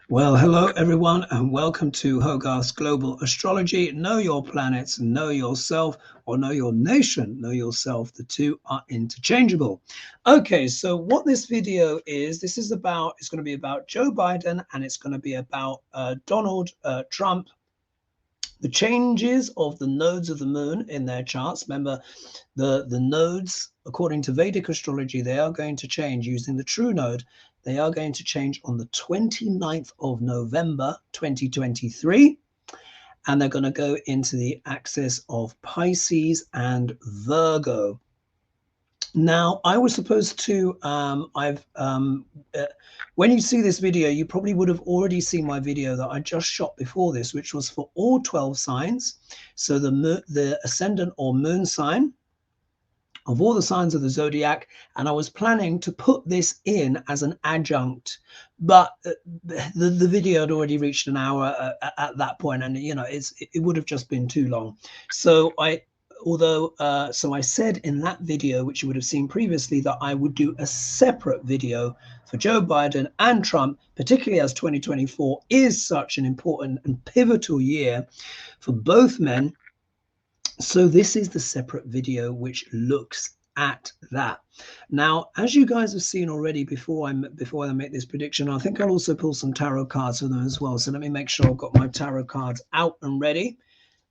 Well, hello everyone, and welcome to Hogarth's Global Astrology. Know your planets, know yourself, or know your nation, know yourself. The two are interchangeable. Okay, so what this video is, it's going to be about Joe Biden, and it's going to be about Donald Trump. The changes of the nodes of the moon in their charts. Remember, the nodes, according to Vedic astrology, they are going to change using the true node. They are going to change on the 29th of November 2023, and they're going to go into the axis of Pisces and Virgo. Now, I was supposed to, when you see this video, you probably would have already seen my video that I just shot before this, which was for all 12 signs. So the ascendant or moon sign of all the signs of the zodiac, and I was planning to put this in as an adjunct, but the video had already reached an hour at that point, and it would have just been too long. So I said in that video, which you would have seen previously, that I would do a separate video for Joe Biden and Trump, particularly as 2024 is such an important and pivotal year for both men. So this is the separate video which looks at that. Now, as you guys have seen already before I make this prediction, I think I'll also pull some tarot cards for them as well. So let me make sure I've got my tarot cards out and ready.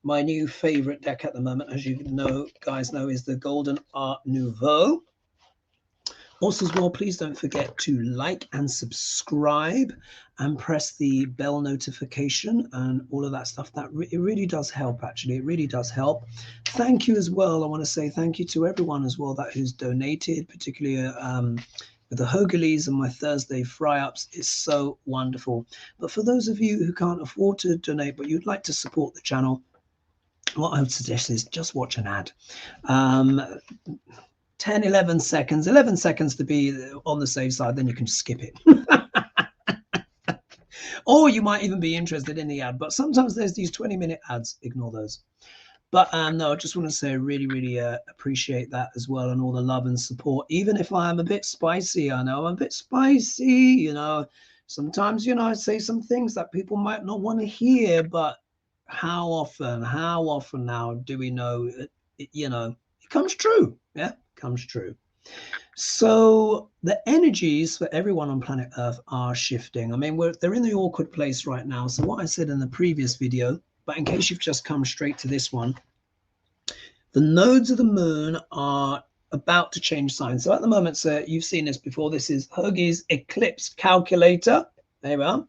My new favorite deck at the moment, as you guys know, is the Golden Art Nouveau. Also as well, please don't forget to like and subscribe and press the bell notification and all of that stuff. It really does help, actually. It really does help. Thank you as well. I want to say thank you to everyone as well who's donated, particularly with the Hogarths and my Thursday fry-ups. Is so wonderful. But for those of you who can't afford to donate, but you'd like to support the channel, what I would suggest is just watch an ad. 10, 11 seconds to be on the safe side, then you can skip it. Or you might even be interested in the ad, but sometimes there's these 20-minute ads. Ignore those. But no, I just want to say I really appreciate that as well, and all the love and support. Even if I am a bit spicy, I know I'm a bit spicy, sometimes, I say some things that people might not want to hear, but how often now do we know it comes true? Yeah, comes true. So the energies for everyone on planet Earth are shifting. I mean, they're in the awkward place right now. So what I said in the previous video, but in case you've just come straight to this one, the nodes of the moon are about to change signs. So at the moment, sir, you've seen this before. This is Hoagie's eclipse calculator. There we are.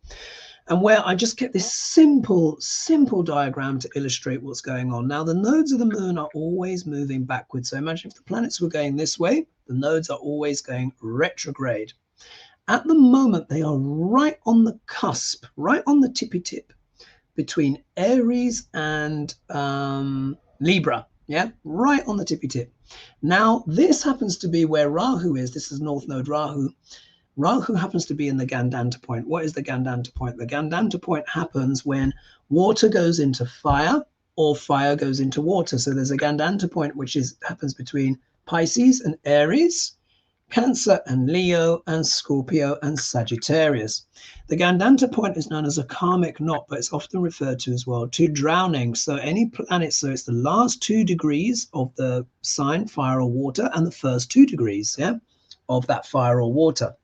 And where I just get this simple diagram to illustrate what's going on. Now, the nodes of the moon are always moving backwards. So imagine if the planets were going this way, the nodes are always going retrograde. At the moment, they are right on the cusp, right on the tippy tip between Aries and Libra. Yeah, right on the tippy tip. Now, this happens to be where Rahu is. This is North Node Rahu. Rahu happens to be in the Gandanta point. What is the Gandanta point? The Gandanta point happens when water goes into fire or fire goes into water. So there's a Gandanta point which happens between Pisces and Aries, Cancer and Leo, and Scorpio and Sagittarius. The Gandanta point is known as a karmic knot, but it's often referred to as well to drowning. So any planet, so it's the last 2 degrees of the sign, fire or water, and the first 2 degrees, yeah, of that fire or water.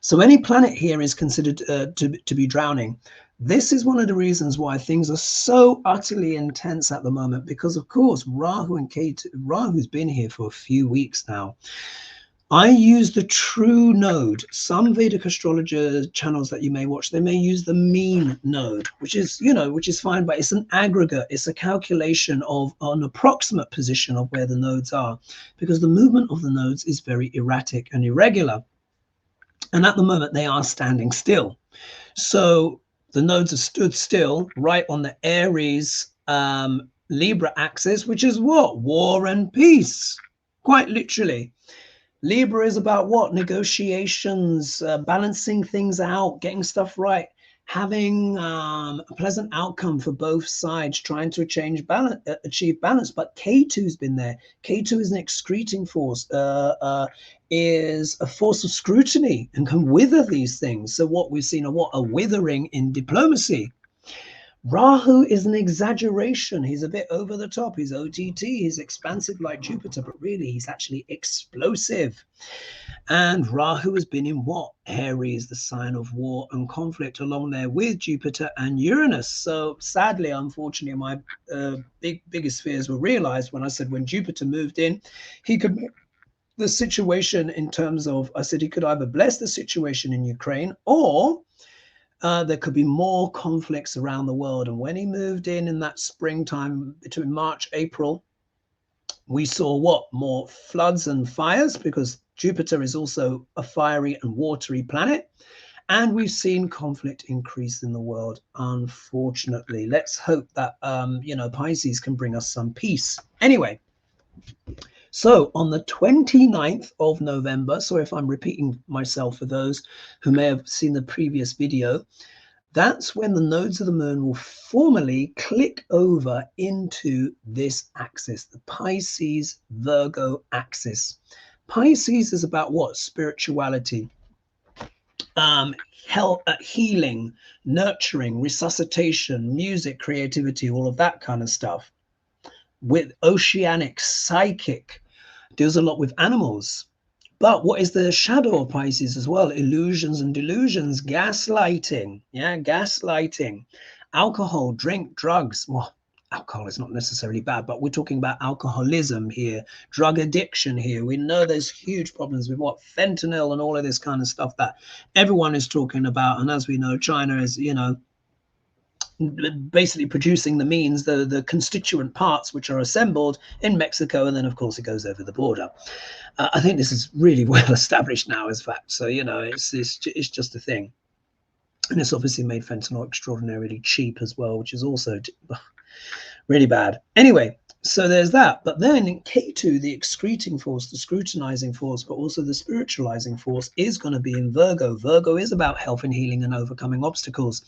So any planet here is considered to be drowning. This is one of the reasons why things are so utterly intense at the moment, because of course Rahu's been here for a few weeks now. I use the true node. Some Vedic astrologer channels that you may watch, they may use the mean node, which is fine, but it's an aggregate. It's a calculation of an approximate position of where the nodes are, because the movement of the nodes is very erratic and irregular. And at the moment, they are standing still. So the nodes have stood still right on the Aries Libra axis, which is what? War and peace, quite literally. Libra is about what? Negotiations, balancing things out, getting stuff right. having a pleasant outcome for both sides, trying to achieve balance. But K2's been there. K2 is an excreting force, is a force of scrutiny and can wither these things. So what we've seen are a withering in diplomacy. Rahu is an exaggeration. He's a bit over the top. He's OTT. He's expansive like Jupiter, but really he's actually explosive. And Rahu has been in what? Aries, the sign of war and conflict, along there with Jupiter and Uranus. So sadly, unfortunately, my biggest fears were realized when I said when Jupiter moved in, he could the situation in terms of, I said he could either bless the situation in Ukraine or there could be more conflicts around the world. And when he moved in that springtime between March, April, we saw what? More floods and fires, because Jupiter is also a fiery and watery planet. And we've seen conflict increase in the world, unfortunately. Let's hope that, Pisces can bring us some peace. Anyway, so on the 29th of November, sorry if I'm repeating myself for those who may have seen the previous video, that's when the nodes of the moon will formally click over into this axis, the Pisces-Virgo axis. Pisces is about what? Spirituality, healing, nurturing, resuscitation, music, creativity, all of that kind of stuff. With oceanic, psychic, deals a lot with animals. But what is the shadow of Pisces as well? Illusions and delusions, gaslighting, gaslighting, alcohol, drink, drugs. Well, alcohol is not necessarily bad, but we're talking about alcoholism here, drug addiction here. We know there's huge problems with what? Fentanyl and all of this kind of stuff that everyone is talking about. And as we know, China is, basically producing the means, the constituent parts which are assembled in Mexico, and then of course it goes over the border. I think this is really well established now as fact. So it's just a thing, and it's obviously made fentanyl extraordinarily cheap as well, which is also really bad. Anyway, so there's that. But then in K2, the excreting force, the scrutinizing force, but also the spiritualizing force is going to be in Virgo. Virgo is about health and healing and overcoming obstacles.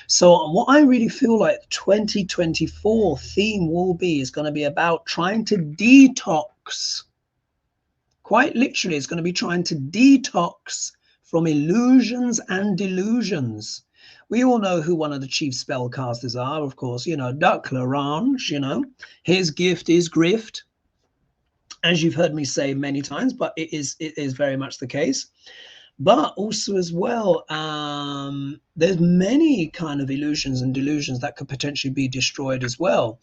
So what I really feel like 2024 theme will be is going to be about trying to detox. Quite literally, it's going to be trying to detox from illusions and delusions. We all know who one of the chief spellcasters are, of course, Duck Larange, his gift is grift, as you've heard me say many times, but it is very much the case. But also as well, there's many kind of illusions and delusions that could potentially be destroyed as well.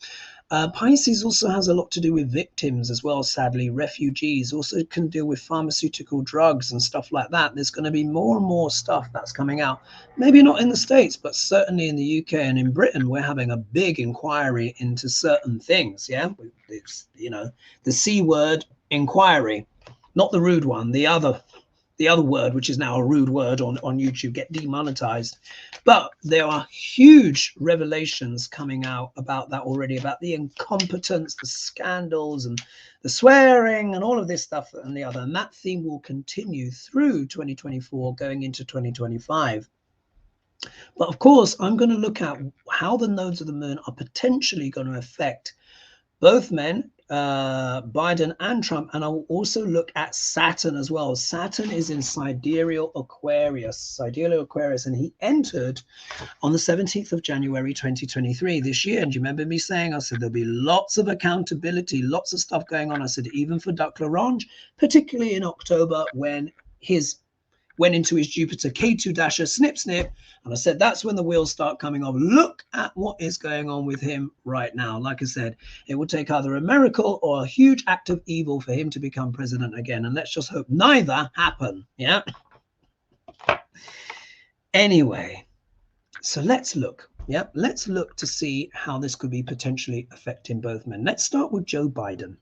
Pisces also has a lot to do with victims as well, sadly. Refugees also can deal with pharmaceutical drugs and stuff like that. There's going to be more and more stuff that's coming out. Maybe not in the States, but certainly in the UK and in Britain, we're having a big inquiry into certain things. Yeah, it's, the C word, inquiry, not the rude one, the other word, which is now a rude word on YouTube, get demonetized. But there are huge revelations coming out about that already, about the incompetence, the scandals, and the swearing, and all of this stuff and the other. And that theme will continue through 2024, going into 2025. But of course, I'm going to look at how the nodes of the moon are potentially going to affect both men, Biden and Trump, and I'll also look at Saturn as well. Saturn is in Sidereal Aquarius, and he entered on the 17th of January 2023 this year. And do you remember me saying, I said there'll be lots of accountability, lots of stuff going on. I said even for Duck Larange, particularly in October when went into his Jupiter K2 dasher, snip, snip. And I said, that's when the wheels start coming off. Look at what is going on with him right now. Like I said, it would take either a miracle or a huge act of evil for him to become president again. And let's just hope neither happen. Yeah. Anyway, so let's look. Yeah, let's look to see how this could be potentially affecting both men. Let's start with Joe Biden.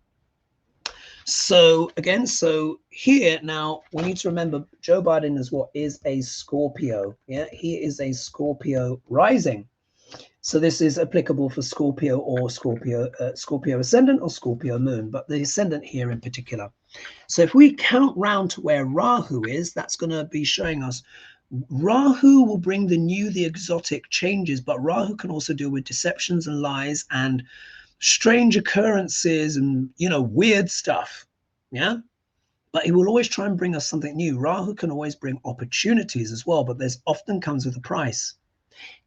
So again, so here now we need to remember Joe Biden is a Scorpio. Yeah, he is a Scorpio rising. So this is applicable for Scorpio or Scorpio ascendant or Scorpio moon, but the ascendant here in particular. So if we count round to where Rahu is, that's going to be showing us Rahu will bring the new, the exotic changes, but Rahu can also deal with deceptions and lies and strange occurrences and, you know, weird stuff. Yeah. But he will always try and bring us something new. Rahu can always bring opportunities as well, but there's often comes with a price.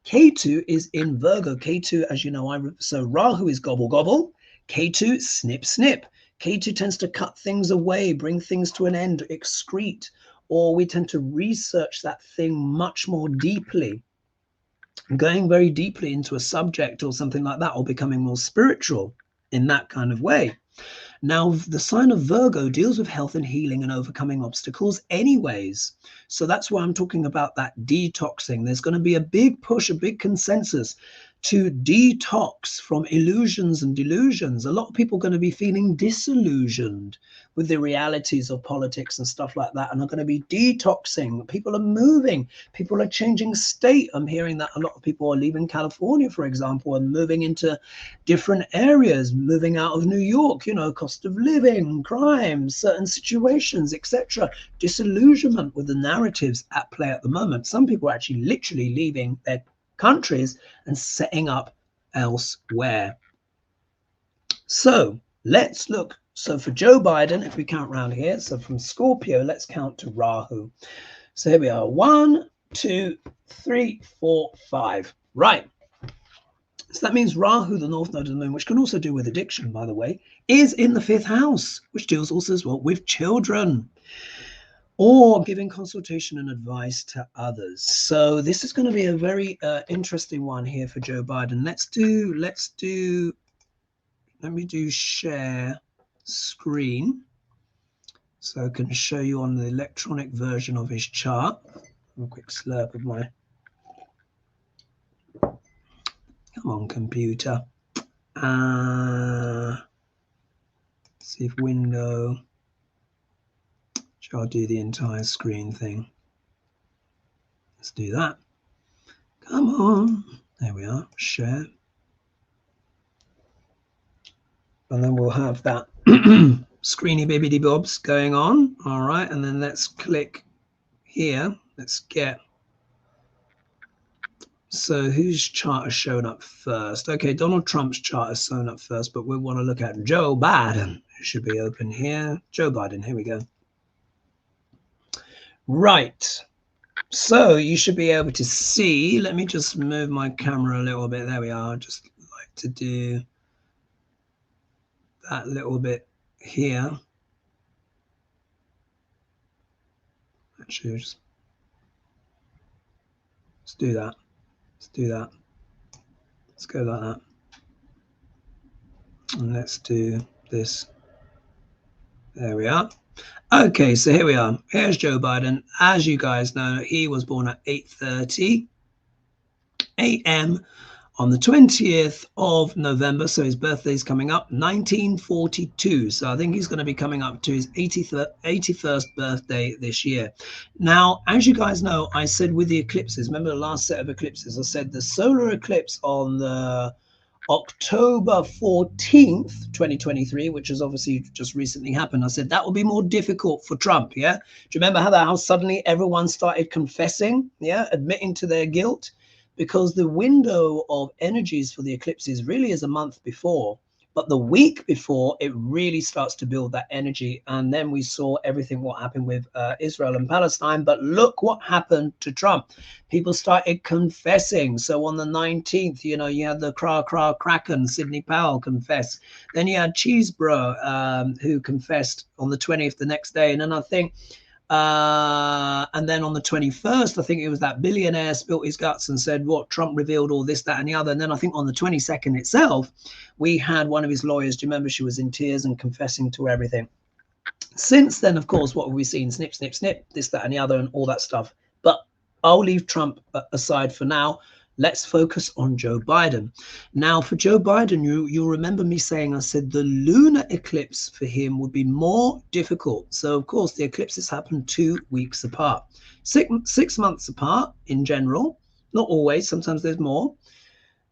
K2 is in Virgo. K2, as you know, so Rahu is gobble gobble. K2, snip snip. K2 tends to cut things away, bring things to an end, excrete, or we tend to research that thing much more deeply, going very deeply into a subject or something like that, or becoming more spiritual in that kind of way. Now, the sign of Virgo deals with health and healing and overcoming obstacles anyways. So that's why I'm talking about that detoxing. There's going to be a big push, a big consensus to detox from illusions and delusions. A lot of people are going to be feeling disillusioned with the realities of politics and stuff like that, and are going to be detoxing. People are moving. People are changing state. I'm hearing that a lot of people are leaving California, for example, and moving into different areas, moving out of New York, you know, cost of living, crime, certain situations, etc. Disillusionment with the narratives at play at the moment. Some people are actually literally leaving their countries and setting up elsewhere. So let's look. So for Joe Biden, if we count round here, so from Scorpio, let's count to Rahu. So here we are. 1, 2, 3, 4, 5. Right. So that means Rahu, the north node of the moon, which can also do with addiction, by the way, is in the 5th house, which deals also as well with children or giving consultation and advice to others. So this is going to be a very interesting one here for Joe Biden. Let me do share screen so I can show you on the electronic version of his chart. A quick slurp of my, come on computer. See if window, I'll do the entire screen thing. Let's do that. Come on. There we are. Share. And then we'll have that screeny bibbidi bobs going on. All right. And then let's click here. Let's get. So whose chart has shown up first? Okay, Donald Trump's chart has shown up first, but we want to look at Joe Biden. It should be open here. Joe Biden. Here we go. Right. So you should be able to see. Let me just move my camera a little bit. There we are. Just like to do that little bit here. Actually, let's do that. Let's do that. Let's go like that. And let's do this. There we are. Okay, so here we are. Here's Joe Biden. As you guys know, he was born at 8:30 a.m. on the 20th of November. So his birthday is coming up, 1942. So I think he's going to be coming up to his 81st birthday this year. Now, as you guys know, I said with the eclipses, remember the last set of eclipses, I said the solar eclipse on the October 14th, 2023, which has obviously just recently happened. I said that will be more difficult for Trump. Yeah. Do you remember how suddenly everyone started confessing? Yeah. Admitting to their guilt, because the window of energies for the eclipses really is a month before. But the week before, it really starts to build that energy. And then we saw everything what happened with Israel and Palestine. But look what happened to Trump. People started confessing. So on the 19th, you know, you had the Kraken, Sidney Powell confess. Then you had Cheesebro, who confessed on the 20th the next day. And then I think, and then on the 21st, I think it was that billionaire spilt his guts and said, what, Trump revealed all this, that, and the other. And then I think on the 22nd itself, we had one of his lawyers. Do you remember? She was in tears and confessing to everything. Since then, of course, what have we seen? Snip, snip, snip, this, that, and the other, and all that stuff. But I'll leave Trump aside for now. Let's focus on Joe Biden. Now, for Joe Biden, you'll remember me saying, I said the lunar eclipse for him would be more difficult. So, of course, the eclipses happen 2 weeks apart, 6 months apart in general. Not always. Sometimes there's more.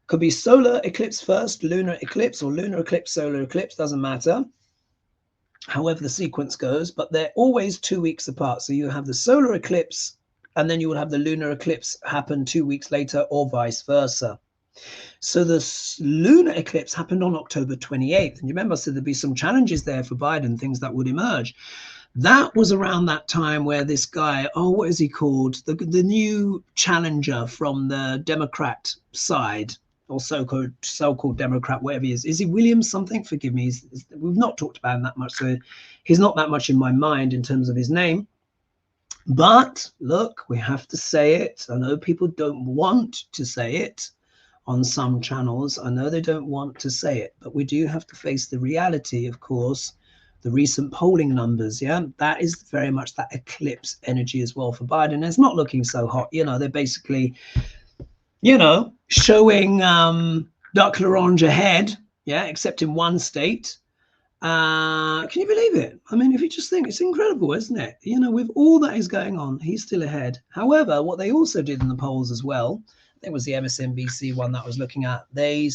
Could be solar eclipse first, lunar eclipse, or lunar eclipse, solar eclipse. Doesn't matter. However the sequence goes, but they're always 2 weeks apart. So you have the solar eclipse and then you will have the lunar eclipse happen 2 weeks later, or vice versa. So the lunar eclipse happened on October 28th. And you remember I said there'd be some challenges there for Biden, things that would emerge. That was around that time where this guy, oh, what is he called? The new challenger from the Democrat side, or so-called Democrat, whatever he is. Is he William something? Forgive me. We've not talked about him that much, so he's not that much in my mind in terms of his name. But look, we have to say it. I know people don't want to say it on some channels. I know they don't want to say it, but we do have to face the reality, of course. The recent polling numbers, yeah, that is very much that eclipse energy as well for Biden. It's not looking so hot. You know, they're basically, you know, showing Duck L'Orange ahead, yeah, except in one state. Can you believe it? I mean, if you just think, it's incredible, isn't it? You know, with all that is going on, he's still ahead. However, what they also did in the polls as well, I think it was the MSNBC one that I was looking at, they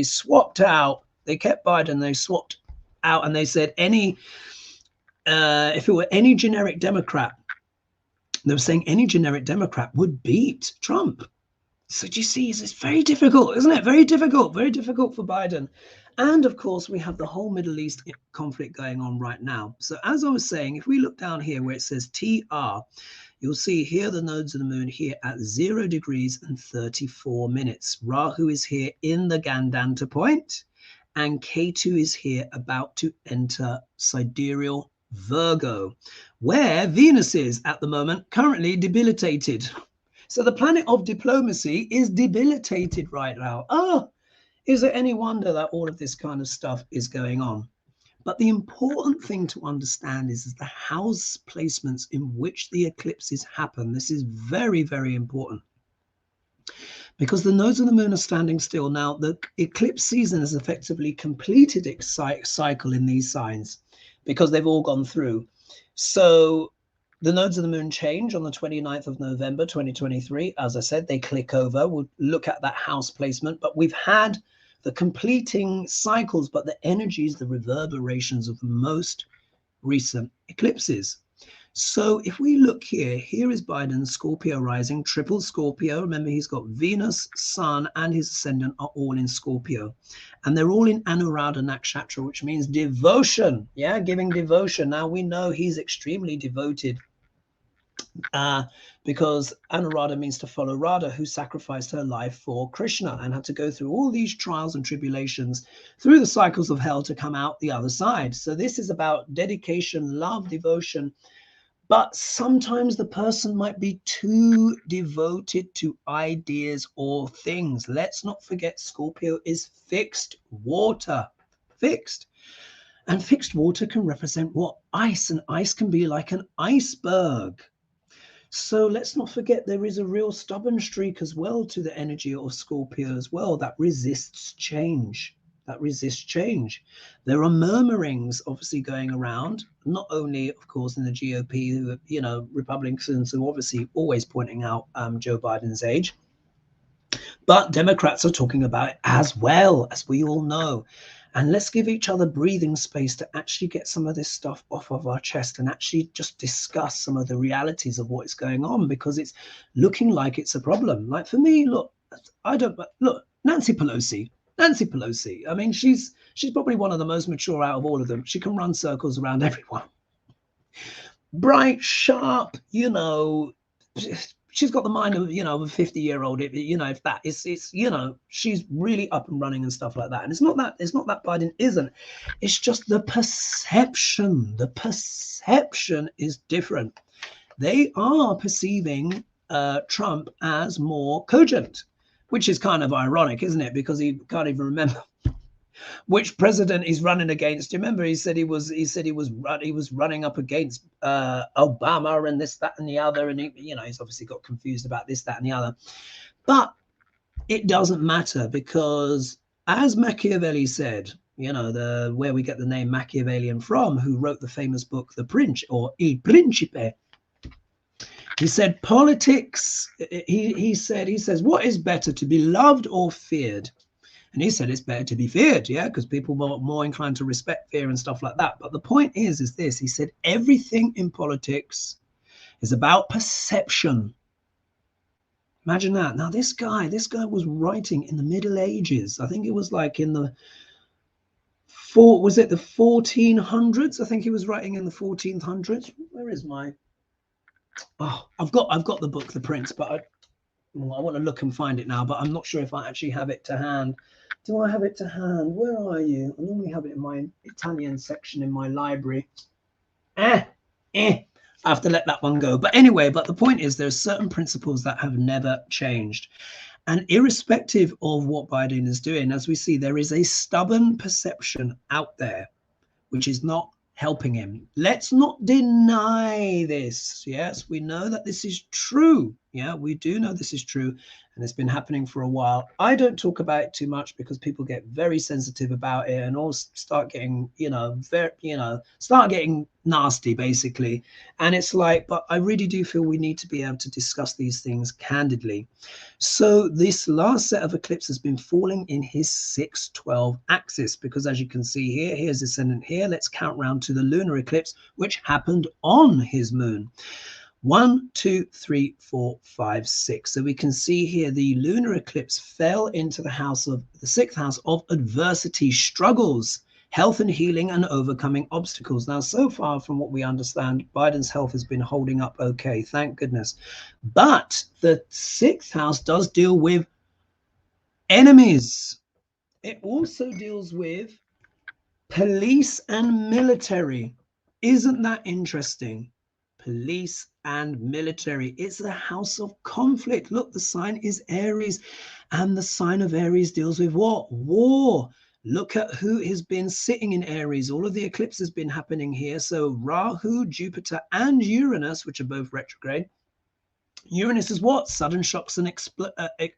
swapped out, they kept Biden, they swapped out, and they said if it were any generic Democrat, they were saying any generic Democrat would beat Trump. So do you see, it's very difficult, isn't it? Very difficult for Biden. And of course, we have the whole Middle East conflict going on right now. So as I was saying, if we look down here where it says TR, you'll see here the nodes of the moon here at 0 degrees and 34 minutes. Rahu is here in the Gandanta point, and K2 is here about to enter sidereal Virgo, where Venus is at the moment currently debilitated. So the planet of diplomacy is debilitated right now. Oh, is it any wonder that all of this kind of stuff is going on? But the important thing to understand is the house placements in which the eclipses happen. This is very, very important, because the nodes of the moon are standing still. Now, the eclipse season has effectively completed its cycle in these signs because they've all gone through. So the nodes of the moon change on the 29th of November, 2023. As I said, they click over. We'll look at that house placement, but we've had the completing cycles, but the energies, the reverberations of the most recent eclipses. So if we look here, here is Biden's Scorpio rising, triple Scorpio. Remember, he's got Venus, Sun, and his ascendant are all in Scorpio. And they're all in Anuradha Nakshatra, which means devotion. Yeah, giving devotion. Now, we know he's extremely devoted because Anuradha means to follow Radha, who sacrificed her life for Krishna and had to go through all these trials and tribulations through the cycles of hell to come out the other side. So this is about dedication, love, devotion. But sometimes the person might be too devoted to ideas or things. Let's not forget Scorpio is fixed water, fixed. And fixed water can represent what? Ice, and ice can be like an iceberg. So let's not forget there is a real stubborn streak as well to the energy of Scorpio as well that resists change. That resists change. There are murmurings obviously going around, not only, of course, in the GOP, who, you know, Republicans who obviously always pointing out Joe Biden's age, but Democrats are talking about it as well, as we all know. And let's give each other breathing space to actually get some of this stuff off of our chest and actually just discuss some of the realities of what is going on, because it's looking like it's a problem. Like for me, look, Nancy Pelosi. I mean, she's probably one of the most mature out of all of them. She can run circles around everyone. Bright, sharp, you know, she's got the mind of, you know, of a 50-year-old, you know, if that it's, you know, she's really up and running and stuff like that. And it's not that Biden isn't. It's just the perception. The perception is different. They are perceiving Trump as more cogent, which is kind of ironic, isn't it? Because he can't even remember which president he's running against. Do you remember he said he was running up against Obama and this, that, and the other, and he, you know, he's obviously got confused about this, that, and the other. But it doesn't matter, because as Machiavelli said, you know, where we get the name Machiavellian from, who wrote the famous book The Prince, or Il Principe. He said politics, he says, what is better, to be loved or feared? And he said it's better to be feared, yeah, because people are more inclined to respect fear and stuff like that. But the point is this, he said everything in politics is about perception. Imagine that. Now this guy was writing in the Middle Ages. I think it was like in the was it the 1400s? I think he was writing in the 1400s. Where is my? Oh, I've got the book, The Prince, but I want to look and find it now, but I'm not sure if I actually have it to hand. Do I have it to hand? Where are you? I normally have it in my Italian section in my library. I have to let that one go. But anyway, but the point is there are certain principles that have never changed. And irrespective of what Biden is doing, as we see, there is a stubborn perception out there which is not helping him. Let's not deny this. Yes, we know that this is true. Yeah, we do know this is true. And it's been happening for a while. I don't talk about it too much because people get very sensitive about it and all start getting, start getting nasty, basically. And it's like, but I really do feel we need to be able to discuss these things candidly. So this last set of eclipses has been falling in his 6-12 axis, because as you can see here, here's ascendant here. Let's count round to the lunar eclipse, which happened on his moon. 1, 2, 3, 4, 5, 6. So we can see here the lunar eclipse fell into the house of the 6th house of adversity, struggles, health and healing, and overcoming obstacles. Now, so far from what we understand, Biden's health has been holding up okay, thank goodness. But the 6th house does deal with enemies. It also deals with police and military. Isn't that interesting? Police and military. It's the house of conflict. Look, the sign is Aries, and the sign of Aries deals with what? War. Look at who has been sitting in Aries. All of the eclipse has been happening here. So Rahu, Jupiter, and Uranus, which are both retrograde. Uranus is what? Sudden shocks and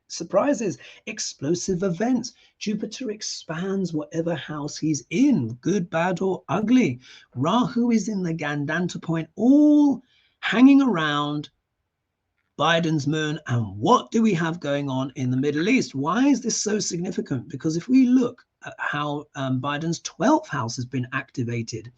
surprises, explosive events. Jupiter expands whatever house he's in, good, bad, or ugly. Rahu is in the Gandanta point, all hanging around Biden's moon. And what do we have going on in the Middle East? Why is this so significant? Because if we look at how Biden's 12th house has been activated,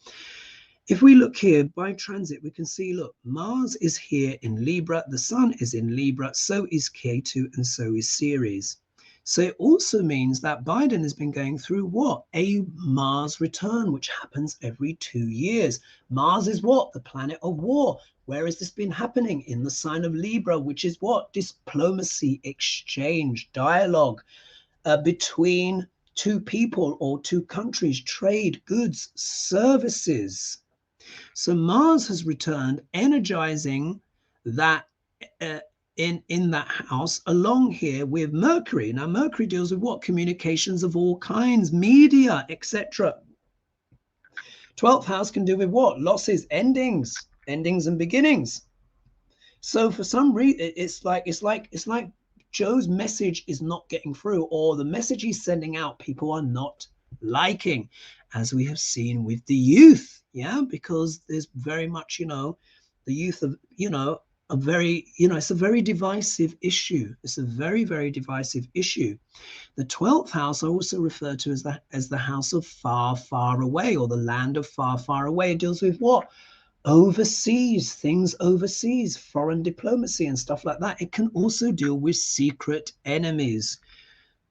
if we look here by transit, we can see, look, Mars is here in Libra, the Sun is in Libra, so is Ketu, and so is Ceres. So it also means that Biden has been going through what? A Mars return, which happens every 2 years. Mars is what? The planet of war. Where has this been happening? In the sign of Libra, which is what? Diplomacy, exchange, dialogue between two people or two countries, trade, goods, services. So Mars has returned, energizing that in that house along here with Mercury. Now, Mercury deals with what? Communications of all kinds, media, etc. 12th house can do with what? Losses, endings and beginnings. So for some reason, it's like Joe's message is not getting through, or the message he's sending out, people are not liking, as we have seen with the youth. Yeah, because there's very much, the youth of, a very, it's a very divisive issue. It's a very, very divisive issue. The 12th house I also refer to as the house of far, far away, or the land of far, far away. It deals with what? Overseas, things overseas, foreign diplomacy and stuff like that. It can also deal with secret enemies.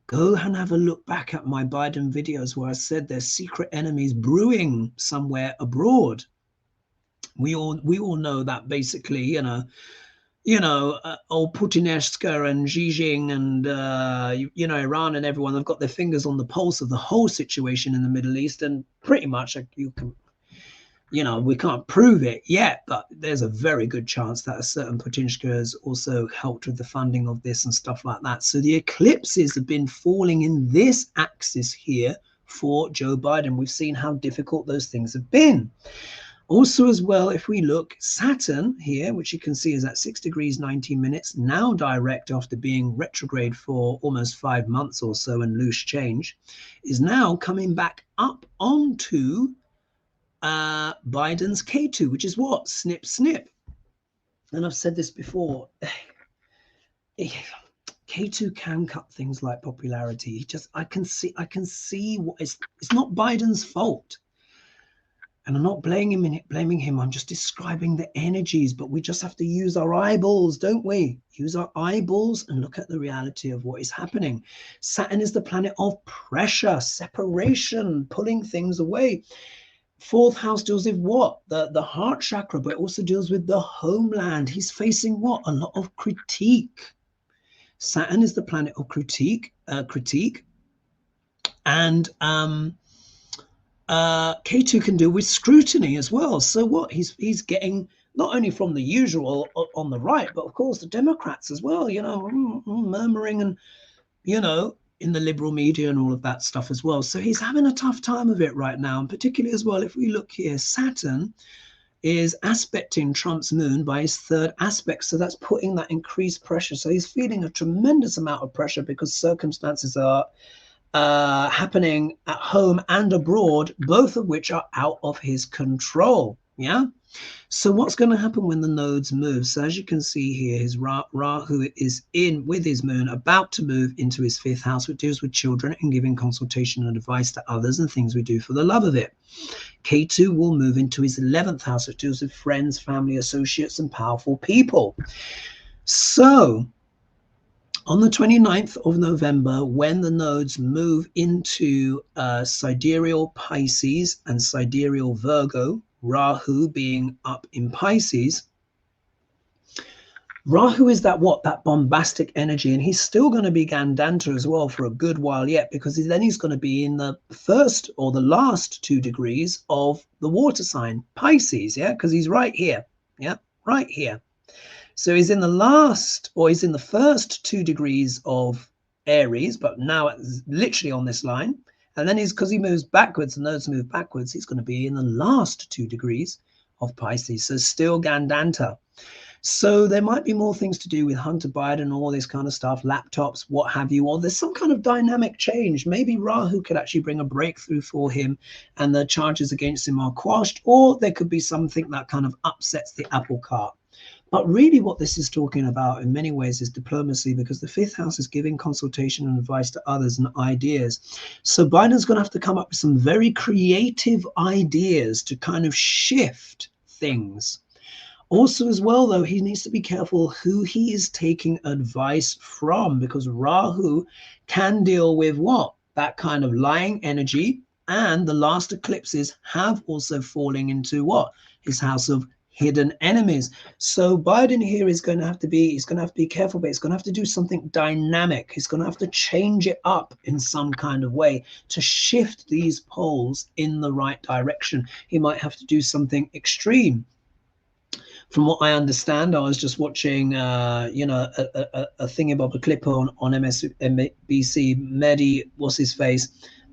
Go and have a look back at my Biden videos where I said there's secret enemies brewing somewhere abroad. We all know that basically, old Putinesca and Xi Jinping and Iran and everyone have got their fingers on the pulse of the whole situation in the Middle East, and pretty much you can. We can't prove it yet, but there's a very good chance that a certain Putinska has also helped with the funding of this and stuff like that. So the eclipses have been falling in this axis here for Joe Biden. We've seen how difficult those things have been. Also as well, if we look, Saturn here, which you can see is at 6 degrees 19 minutes, now direct after being retrograde for almost 5 months or so and loose change, is now coming back up onto Biden's Ketu, which is what? Snip, snip. And I've said this before. Ketu can cut things like popularity. I can see what it's not Biden's fault. And I'm not blaming him. I'm just describing the energies, but we just have to use our eyeballs, don't we? Use our eyeballs and look at the reality of what is happening. Saturn is the planet of pressure, separation, pulling things away. Fourth house deals with what? The heart chakra, but it also deals with the homeland. He's facing what? A lot of critique. Saturn is the planet of critique, and K2 can do with scrutiny as well. So what? He's getting not only from the usual on the right, but of course the Democrats as well, you know, murmuring and, you know, in the liberal media and all of that stuff as well. So he's having a tough time of it right now. And particularly as well, if we look here, Saturn is aspecting Trump's moon by his third aspect. So that's putting that increased pressure. So he's feeling a tremendous amount of pressure because circumstances are happening at home and abroad, both of which are out of his control. Yeah. So what's going to happen when the nodes move? So as you can see here, his Rahu is in with his moon, about to move into his fifth house, which deals with children and giving consultation and advice to others and things we do for the love of it. K2 will move into his 11th house, which deals with friends, family, associates, and powerful people. So on the 29th of November, when the nodes move into Sidereal Pisces and Sidereal Virgo, Rahu being up in Pisces, Rahu is that bombastic energy, and he's still going to be Gandanta as well for a good while yet, because then he's going to be in the first or the last 2 degrees of the water sign Pisces, yeah, because he's right here, yeah, right here. So he's in the last, or he's in the first 2 degrees of Aries, but now it's literally on this line. And then because he moves backwards, the nodes move backwards, he's going to be in the last 2 degrees of Pisces. So still Gandanta. So there might be more things to do with Hunter Biden, all this kind of stuff, laptops, what have you, or there's some kind of dynamic change. Maybe Rahu could actually bring a breakthrough for him and the charges against him are quashed, or there could be something that kind of upsets the apple cart. But really what this is talking about in many ways is diplomacy, because the fifth house is giving consultation and advice to others and ideas. So Biden's going to have to come up with some very creative ideas to kind of shift things. Also as well, though, he needs to be careful who he is taking advice from, because Rahu can deal with what? That kind of lying energy. And the last eclipses have also fallen into what? His house of hidden enemies. So Biden here is going to have to be, he's going to have to be careful, but he's going to have to do something dynamic. He's going to have to change it up in some kind of way to shift these poles in the right direction. He might have to do something extreme. From what I understand, I was just watching, you know, a thingy-bob, a clip on MSNBC, Mehdi, what's his face,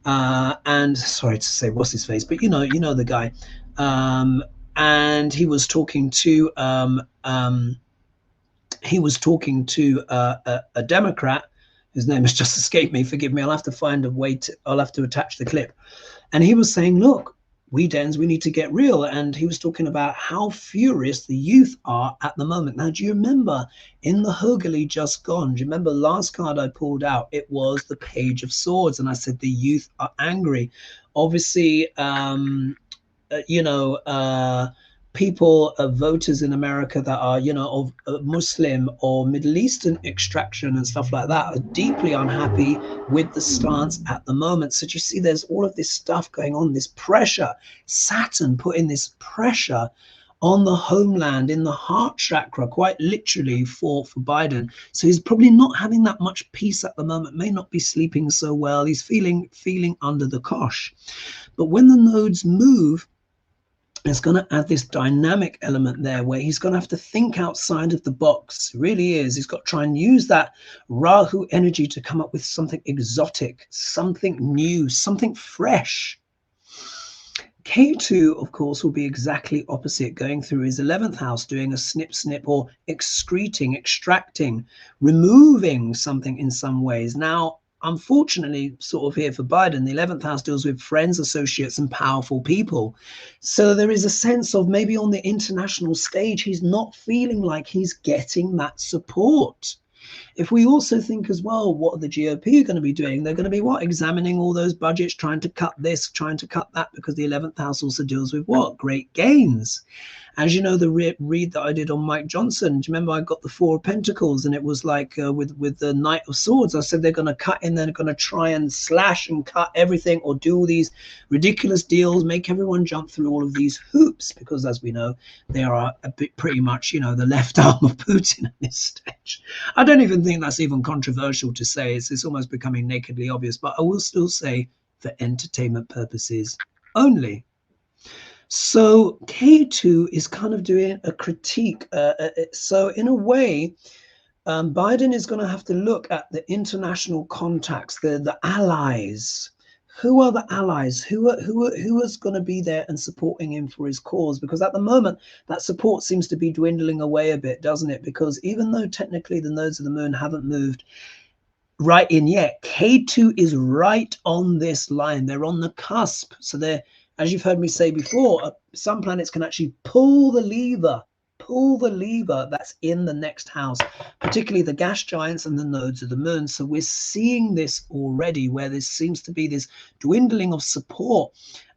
and sorry to say what's his face, but you know the guy, and he was talking to a Democrat whose name has just escaped me. Forgive me. I'll have to find a way to. I'll have to attach the clip, and he was saying, "Look, we Dens, we need to get real." And he was talking about how furious the youth are at the moment. Now, do you remember in the Hogarth just gone? Do you remember the last card I pulled out? It was the Page of Swords, and I said the youth are angry. Obviously, people, voters in America that are, of Muslim or Middle Eastern extraction and stuff like that are deeply unhappy with the stance at the moment. So you see, there's all of this stuff going on, this pressure, Saturn putting this pressure on the homeland in the heart chakra, quite literally for Biden. So he's probably not having that much peace at the moment, may not be sleeping so well. He's feeling under the cosh. But when the nodes move, it's going to add this dynamic element there where he's going to have to think outside of the box. It really is. He's got to try and use that Rahu energy to come up with something exotic, something new, something fresh. K2, of course, will be exactly opposite, going through his 11th house, doing a snip, or excreting, extracting, removing something in some ways. Now, unfortunately, sort of here for Biden, the 11th house deals with friends, associates, and powerful people. So there is a sense of maybe on the international stage, he's not feeling like he's getting that support. If we also think as well, what are the GOP going to be doing? They're going to be what? Examining all those budgets, trying to cut this, trying to cut that, because the 11th house also deals with what? Great gains. As you know, the read that I did on Mike Johnson, do you remember I got the Four of Pentacles, and it was like with the Knight of Swords, I said they're going to cut in, they're going to try and slash and cut everything, or do all these ridiculous deals, make everyone jump through all of these hoops, because as we know, they are a bit pretty much, you know, the left arm of Putin at this stage. I don't even think that's even controversial to say. It's almost becoming nakedly obvious, but I will still say for entertainment purposes only. So K2 is kind of doing a critique. So in a way, Biden is going to have to look at the international contacts, the allies. Who are the allies? Who is going to be there and supporting him for his cause? Because at the moment, that support seems to be dwindling away a bit, doesn't it? Because even though technically the nodes of the moon haven't moved right in yet, K2 is right on this line. They're on the cusp. So they're, as you've heard me say before, some planets can actually pull the lever that's in the next house, particularly the gas giants and the nodes of the moon. So we're seeing this already, where there seems to be this dwindling of support.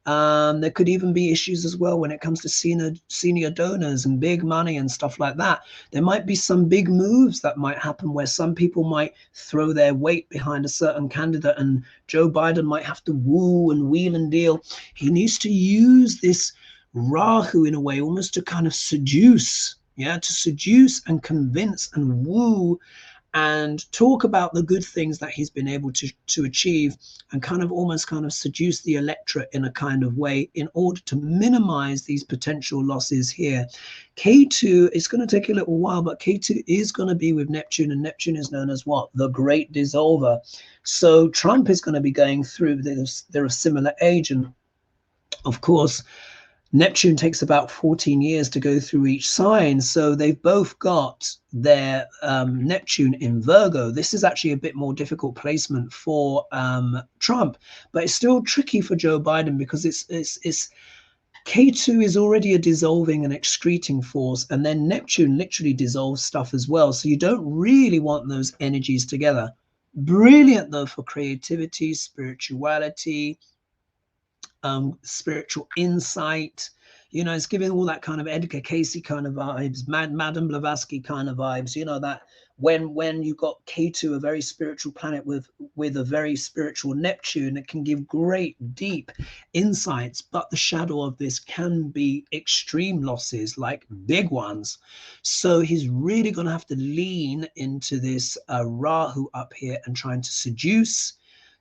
There could even be issues as well when it comes to senior donors and big money and stuff like that. There might be some big moves that might happen where some people might throw their weight behind a certain candidate, and Joe Biden might have to woo and wheel and deal. He needs to use this Rahu in a way almost to kind of seduce, to seduce and convince and woo and talk about the good things that he's been able to achieve, and kind of almost kind of seduce the electorate in a kind of way in order to minimize these potential losses here. K2 is going to take a little while, but K2 is going to be with Neptune, and Neptune is known as what? The Great Dissolver. So Trump is going to be going through, they're a similar age, and of course, Neptune takes about 14 years to go through each sign. So they've both got their Neptune in Virgo. This is actually a bit more difficult placement for Trump, but it's still tricky for Joe Biden, because it's K2 is already a dissolving and excreting force, and then Neptune literally dissolves stuff as well. So you don't really want those energies together. Brilliant though for creativity, spirituality, spiritual insight. You know, it's giving all that kind of Edgar Cayce kind of vibes, Madame Blavatsky kind of vibes. You know, that when you got K2, a very spiritual planet with a very spiritual Neptune, it can give great deep insights, but the shadow of this can be extreme losses, like big ones. So he's really going to have to lean into this Rahu up here and trying to seduce,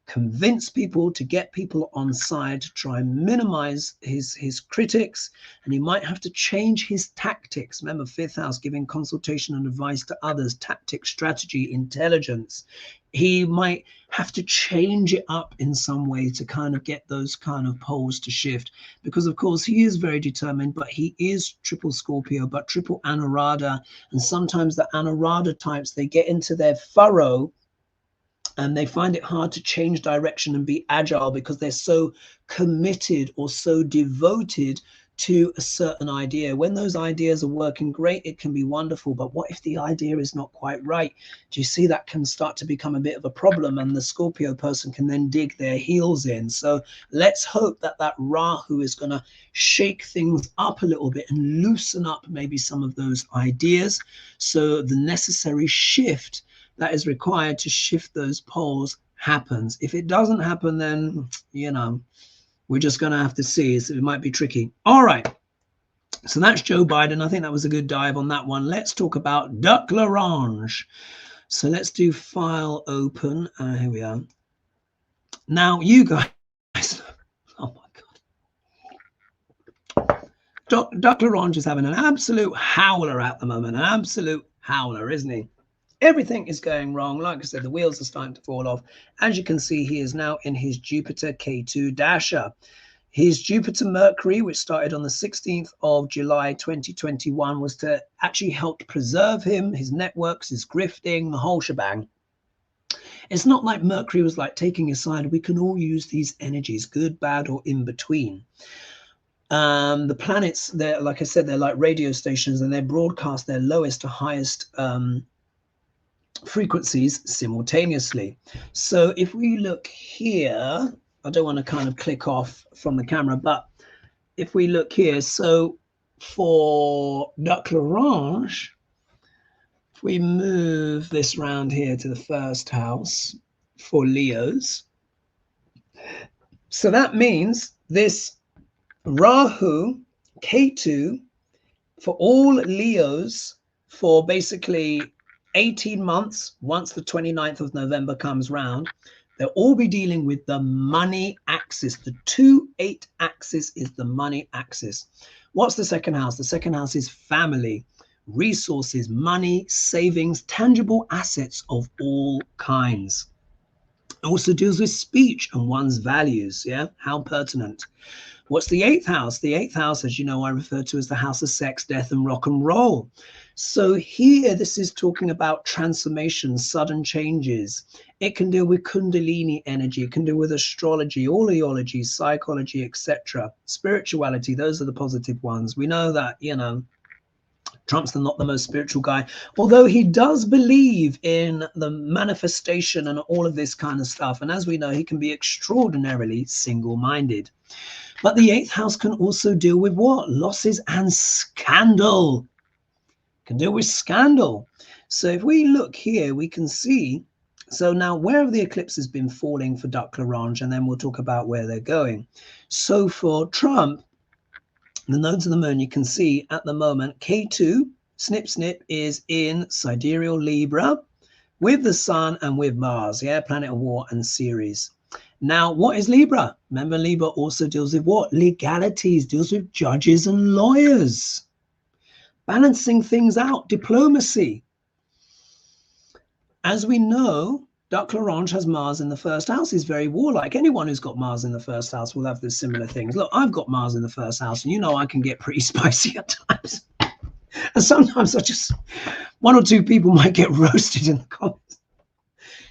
convince people, to get people on side, to try and minimize his critics. And he might have to change his tactics. Remember, fifth house, giving consultation and advice to others, tactics, strategy, intelligence. He might have to change it up in some way to kind of get those kind of poles to shift, because of course he is very determined, but he is triple Scorpio, but triple Anuradha. And sometimes the Anuradha types, they get into their furrow and they find it hard to change direction and be agile, because they're so committed or so devoted to a certain idea. When those ideas are working great, it can be wonderful, but what if the idea is not quite right? Do you see that can start to become a bit of a problem, and the Scorpio person can then dig their heels in? So let's hope that that Rahu is going to shake things up a little bit and loosen up maybe some of those ideas, so the necessary shift that is required to shift those poles happens. If it doesn't happen, then, you know, we're just going to have to see. It might be tricky. All right. So that's Joe Biden. I think that was a good dive on that one. Let's talk about Duck L'Orange. So let's do file open. Here we are. Now, you guys. Oh, my God. Duck L'Orange is having an absolute howler at the moment. An absolute howler, isn't he? Everything is going wrong. Like I said, the wheels are starting to fall off. As you can see, he is now in his Jupiter K2 dasher. His Jupiter Mercury, which started on the 16th of July 2021, was to actually help preserve him, his networks, his grifting, the whole shebang. It's not like Mercury was like taking his side. We can all use these energies, good, bad, or in between. The planets, they're, like I said, they're like radio stations, and they broadcast their lowest to highest frequencies simultaneously. So if we look here, I don't want to kind of click off from the camera, but if we look here, so for Duck L'Orange, if we move this round here to the first house for Leos, so that means this Rahu Ketu for all Leos for basically 18 months, once the 29th of November comes round, they'll all be dealing with the money axis. The 2-8 axis is the money axis. What's the second house? The second house is family, resources, money, savings, tangible assets of all kinds. It also deals with speech and one's values. Yeah, how pertinent. What's the 8th house? The 8th house, as you know, I refer to as the house of sex, death, and rock and roll. So here, this is talking about transformation, sudden changes. It can deal with Kundalini energy. It can deal with astrology, oleology, psychology, etc. Spirituality, those are the positive ones. We know that, you know, Trump's not the most spiritual guy, although he does believe in the manifestation and all of this kind of stuff. And as we know, he can be extraordinarily single-minded. But the 8th house can also deal with what? Losses and scandal. Can deal with scandal. So if we look here, we can see, so now where have the eclipses been falling for Duck L'Orange? And then we'll talk about where they're going. So for Trump, the nodes of the moon, you can see at the moment, K2, snip, snip, is in Sidereal Libra with the sun and with Mars, yeah, planet of war and Ceres. Now, what is Libra? Remember, Libra also deals with what? Legalities, deals with judges and lawyers. Balancing things out, diplomacy. As we know, Duck L'Orange has Mars in the first house. He's very warlike. Anyone who's got Mars in the first house will have the similar things. Look, I've got Mars in the first house, and you know I can get pretty spicy at times. And sometimes I just, one or two people might get roasted in the comments.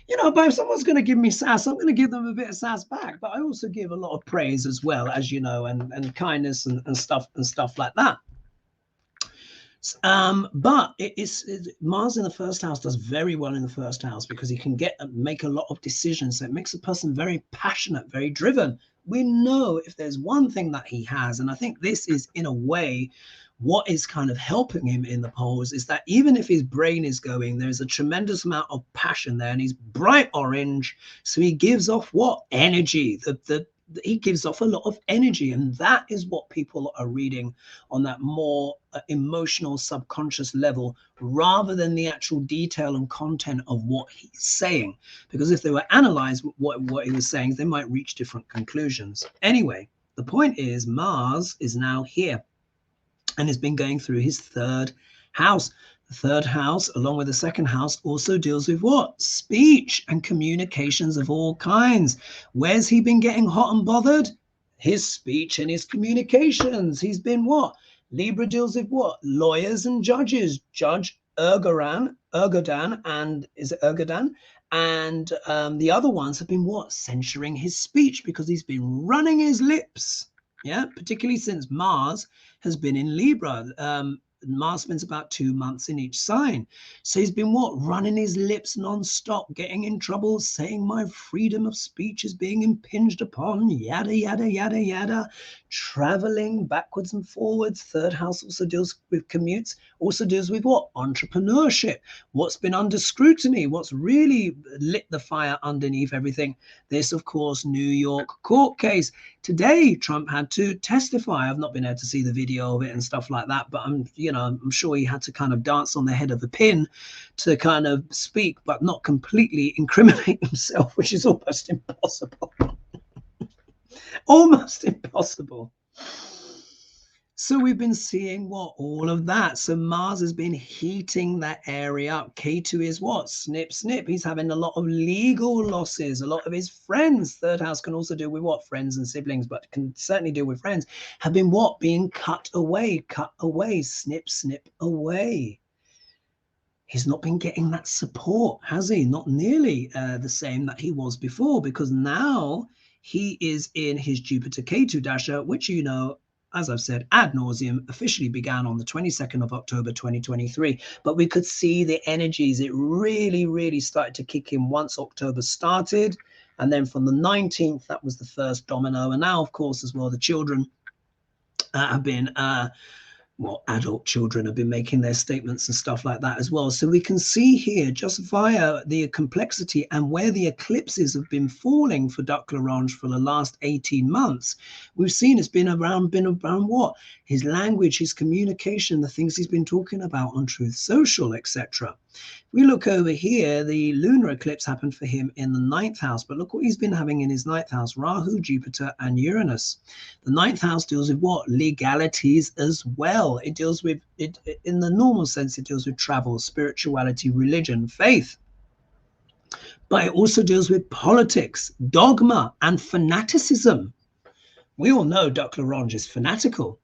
You know, but if someone's going to give me sass, I'm going to give them a bit of sass back. But I also give a lot of praise as well, as you know, and kindness and stuff like that. But Mars in the first house does very well in the first house because he can make a lot of decisions. So it makes a person very passionate, very driven. We know if there's one thing that he has, and I think this is in a way what is kind of helping him in the polls, is that even if his brain is going, there's a tremendous amount of passion there, and he's bright orange. So he gives off what? Energy. He gives off a lot of energy, and that is what people are reading on that more emotional subconscious level, rather than the actual detail and content of what he's saying, because if they were analyzed what he was saying, they might reach different conclusions. Anyway, the point is Mars is now here and has been going through his third house. The third house, along with the second house, also deals with what? Speech and communications of all kinds. Where's he been getting hot and bothered? His speech and his communications. He's been what? Libra deals with what? Lawyers and judges. Judge Ergodan, and is it Ergodan? And the other ones have been what? Censuring his speech because he's been running his lips. Yeah, particularly since Mars has been in Libra. Mars spends about 2 months in each sign. So he's been what? Running his lips non-stop, getting in trouble, saying my freedom of speech is being impinged upon, yada, yada, yada, yada, traveling backwards and forwards. Third house also deals with commutes, also deals with what? Entrepreneurship. What's been under scrutiny? What's really lit the fire underneath everything? This, of course, New York court case. Today, Trump had to testify. I've not been able to see the video of it and stuff like that, but I'm sure he had to kind of dance on the head of a pin to kind of speak, but not completely incriminate himself, which is almost impossible. Almost impossible. So we've been seeing what? All of that. So Mars has been heating that area up. K2 is what? Snip, snip. He's having a lot of legal losses. A lot of his friends, third house can also deal with what? Friends and siblings, but can certainly deal with friends, have been what? Being cut away, snip, snip away. He's not been getting that support, has he? Not nearly the same that he was before, because now he is in his Jupiter K2 dasher, which, you know, as I've said, ad nauseum, officially began on the 22nd of October 2023. But we could see the energies. It really, really started to kick in once October started. And then from the 19th, that was the first domino. And now, of course, as well, the children have been well, adult children have been making their statements and stuff like that as well. So we can see here, just via the complexity and where the eclipses have been falling for Duck Larange for the last 18 months, we've seen it's been around what? His language, his communication, the things he's been talking about on Truth Social, etc. We look over here, the lunar eclipse happened for him in the 9th house, but look what he's been having in his 9th house: Rahu, Jupiter, and Uranus. The 9th house deals with what? Legalities as well. It deals with, in the normal sense, it deals with travel, spirituality, religion, faith. But it also deals with politics, dogma, and fanaticism. We all know Duck Larange is fanatical.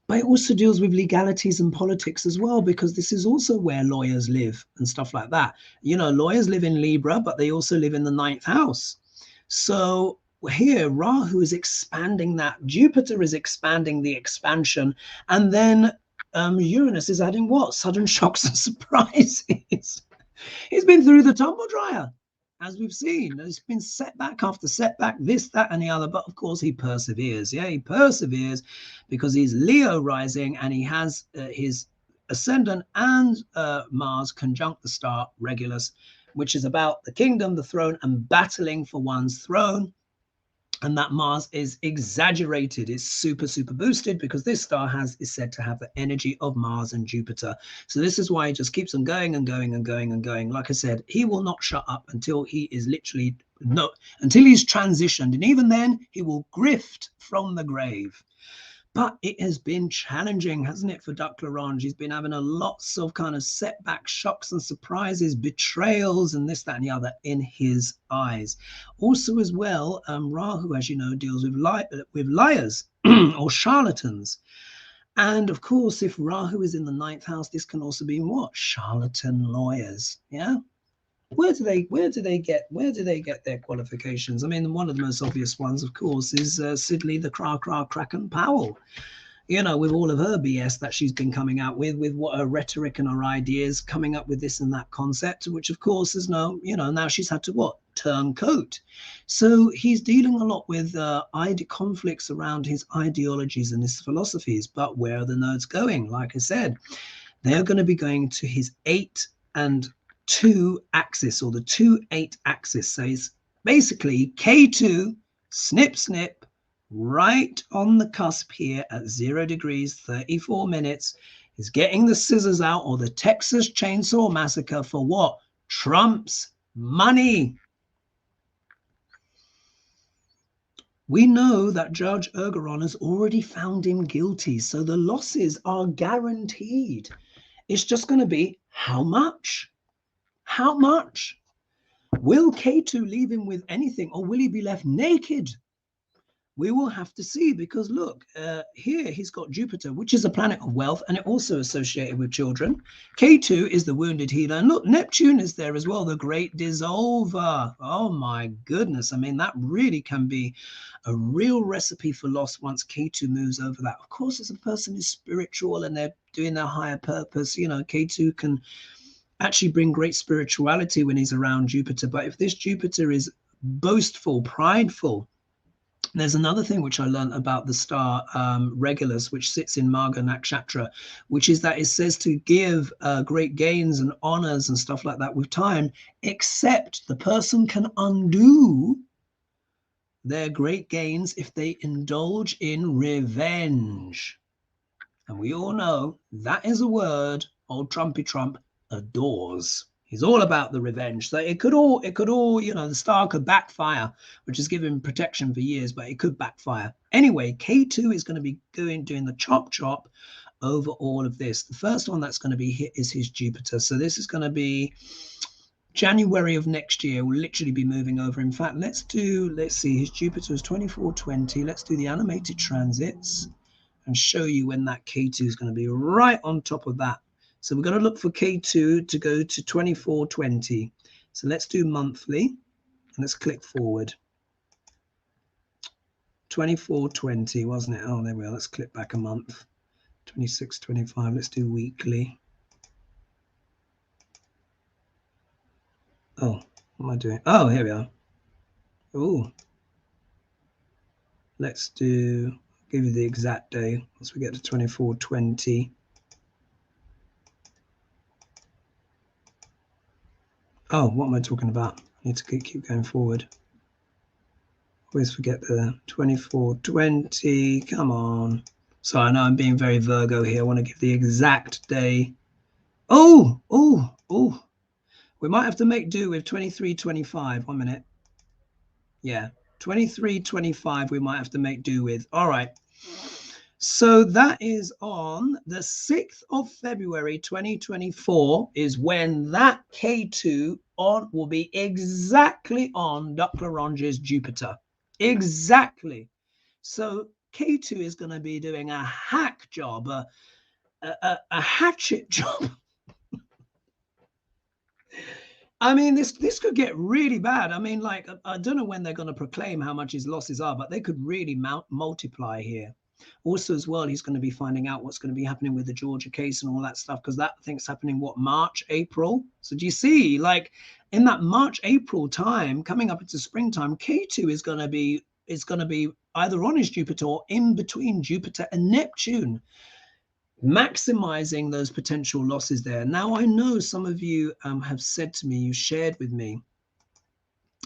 But it also deals with legalities and politics as well, because this is also where lawyers live and stuff like that. You know, lawyers live in Libra, but they also live in the 9th house. So here, Rahu is expanding that. Jupiter is expanding the expansion. And then Uranus is adding what? Sudden shocks and surprises. He's been through the tumble dryer, as we've seen. There's been setback after setback, this, that, and the other. But of course, he perseveres. Yeah, he perseveres because he's Leo rising and he has his ascendant and Mars conjunct the star Regulus, which is about the kingdom, the throne, and battling for one's throne. And that Mars is exaggerated. It's super, super boosted because this star is said to have the energy of Mars and Jupiter. So this is why he just keeps on going and going and going and going. Like I said, he will not shut up until he is literally, until he's transitioned. And even then, he will grift from the grave. But it has been challenging, hasn't it, for Duck Larange? He's been having lots of kind of setbacks, shocks and surprises, betrayals, and this, that, and the other in his eyes. Also, as well, Rahu, as you know, deals with liars or charlatans. And of course, if Rahu is in the 9th house, this can also be what? Charlatan lawyers. Yeah. Where do they get their qualifications? I mean, one of the most obvious ones, of course, is Sidley the Kraken Powell. You know, with all of her BS that she's been coming out with what her rhetoric and her ideas, coming up with this and that concept, which of course is now, you know, now she's had to what? Turn coat. So he's dealing a lot with conflicts around his ideologies and his philosophies. But where are the nodes going? Like I said, they're going to be going to his 8 and 2 axis, or the 2-8 axis. So it's basically K2, snip, snip, right on the cusp here at 0 degrees, 34 minutes, is getting the scissors out, or the Texas Chainsaw Massacre, for what? Trump's money. We know that Judge Ergeron has already found him guilty, so the losses are guaranteed. It's just going to be how much? How much? Will K2 leave him with anything, or will he be left naked? We will have to see, because look, here he's got Jupiter, which is a planet of wealth, and it also associated with children. K2 is the wounded healer. And look, Neptune is there as well, the great dissolver. Oh my goodness. I mean, that really can be a real recipe for loss once K2 moves over that. Of course, as a person is spiritual and they're doing their higher purpose, you know, K2 can actually bring great spirituality when he's around Jupiter. But if this Jupiter is boastful, prideful, there's another thing which I learned about the star Regulus, which sits in Marga Nakshatra, which is that it says to give great gains and honors and stuff like that with time, except the person can undo their great gains if they indulge in revenge. And we all know that is a word old Trumpy Trump adores. He's all about the revenge. So it could all, you know, the star could backfire, which has given him protection for years, but it could backfire. Anyway, K2 is going to be doing the chop over all of this. The first one that's going to be hit is his Jupiter. So this is going to be January of next year. Will literally be moving over. In fact, let's see, his Jupiter is 2420. Let's do the animated transits and show you when that K2 is going to be right on top of that. So we're going to look for K2 to go to 2420. So let's do monthly and let's click forward. 2420, wasn't it? Oh, there we are. Let's click back a month. 2625. Let's do weekly. Oh, what am I doing? Oh, here we are. Oh, let's do, give you the exact day once we get to 2420. Oh, what am I talking about? I need to keep going forward. Always forget the 2420. Come on. So I know I'm being very Virgo here. I want to give the exact day. Oh. We might have to make do with 2325. 1 minute. Yeah, 2325 we might have to make do with. All right. So that is on the 6th of February 2024 is when that K2 will be exactly on Dr. Ronge's Jupiter. Exactly. So K2 is going to be doing a hack job, a hatchet job. I mean, this could get really bad. I mean, like, I don't know when they're going to proclaim how much his losses are, but they could really multiply here. Also, as well, he's going to be finding out what's going to be happening with the Georgia case and all that stuff, because that thing's happening, what, March, April? So do you see, like, in that March, April time, coming up into springtime, K2 is going to be either on his Jupiter or in between Jupiter and Neptune, maximizing those potential losses there. Now, I know some of you have said to me, you shared with me,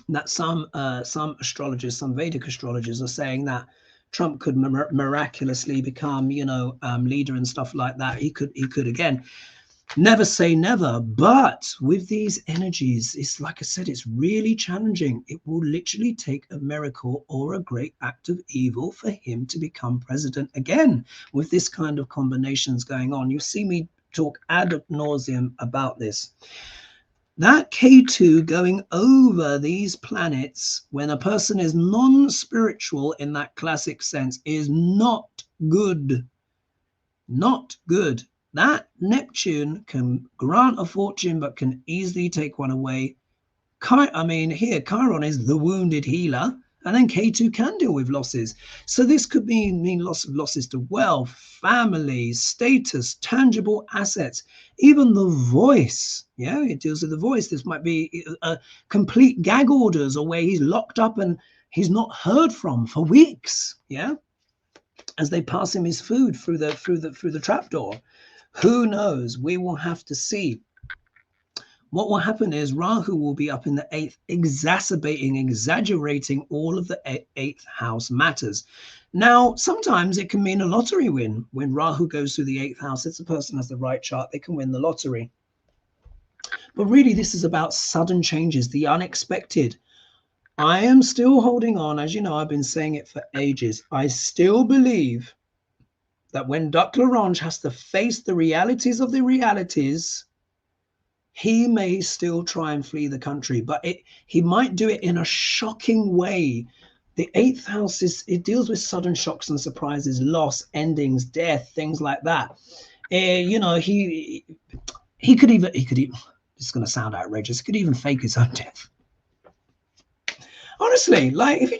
that some astrologers, some Vedic astrologers are saying that Trump could miraculously become, leader and stuff like that. He could again. Never say never, but with these energies, it's like I said, it's really challenging. It will literally take a miracle or a great act of evil for him to become president again. With this kind of combinations going on, you see me talk ad nauseum about this. That K2 going over these planets when a person is non-spiritual in that classic sense is not good. Not good. That Neptune can grant a fortune, but can easily take one away. I mean, here, Chiron is the wounded healer, and then K2 can deal with losses. So this could mean losses to wealth, family, status, tangible assets, even the voice. Yeah, it deals with the voice. This might be a complete gag orders, or where he's locked up and he's not heard from for weeks. Yeah, as they pass him his food through the trapdoor. Who knows? We will have to see. What will happen is Rahu will be up in the 8th, exaggerating all of the 8th house matters. Now, sometimes it can mean a lottery win. When Rahu goes through the 8th house, if the person has the right chart, they can win the lottery. But really, this is about sudden changes, the unexpected. I am still holding on. As you know, I've been saying it for ages. I still believe that when Dr. Ronge has to face the realities of the realities, he may still try and flee the country, but he might do it in a shocking way. The 8th house it deals with sudden shocks and surprises, loss, endings, death, things like that. He could even, it's going to sound outrageous, he could even fake his own death. Honestly, like, if you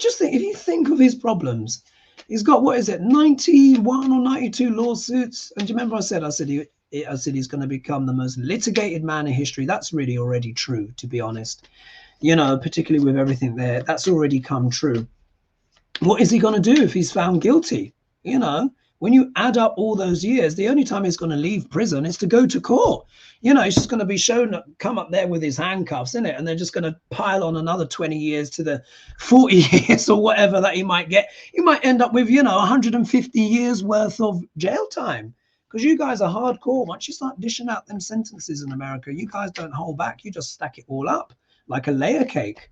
think of his problems, he's got, what is it, 91 or 92 lawsuits. And do you remember I said he's going to become the most litigated man in history? That's really already true, to be honest. Particularly with everything there, that's already come true. What is he going to do if he's found guilty? When you add up all those years, the only time he's going to leave prison is to go to court. He's just going to be come up there with his handcuffs, isn't it? And they're just going to pile on another 20 years to the 40 years or whatever that he might get. He might end up with, 150 years worth of jail time, because you guys are hardcore. Once you start dishing out them sentences in America, you guys don't hold back. You just stack it all up like a layer cake.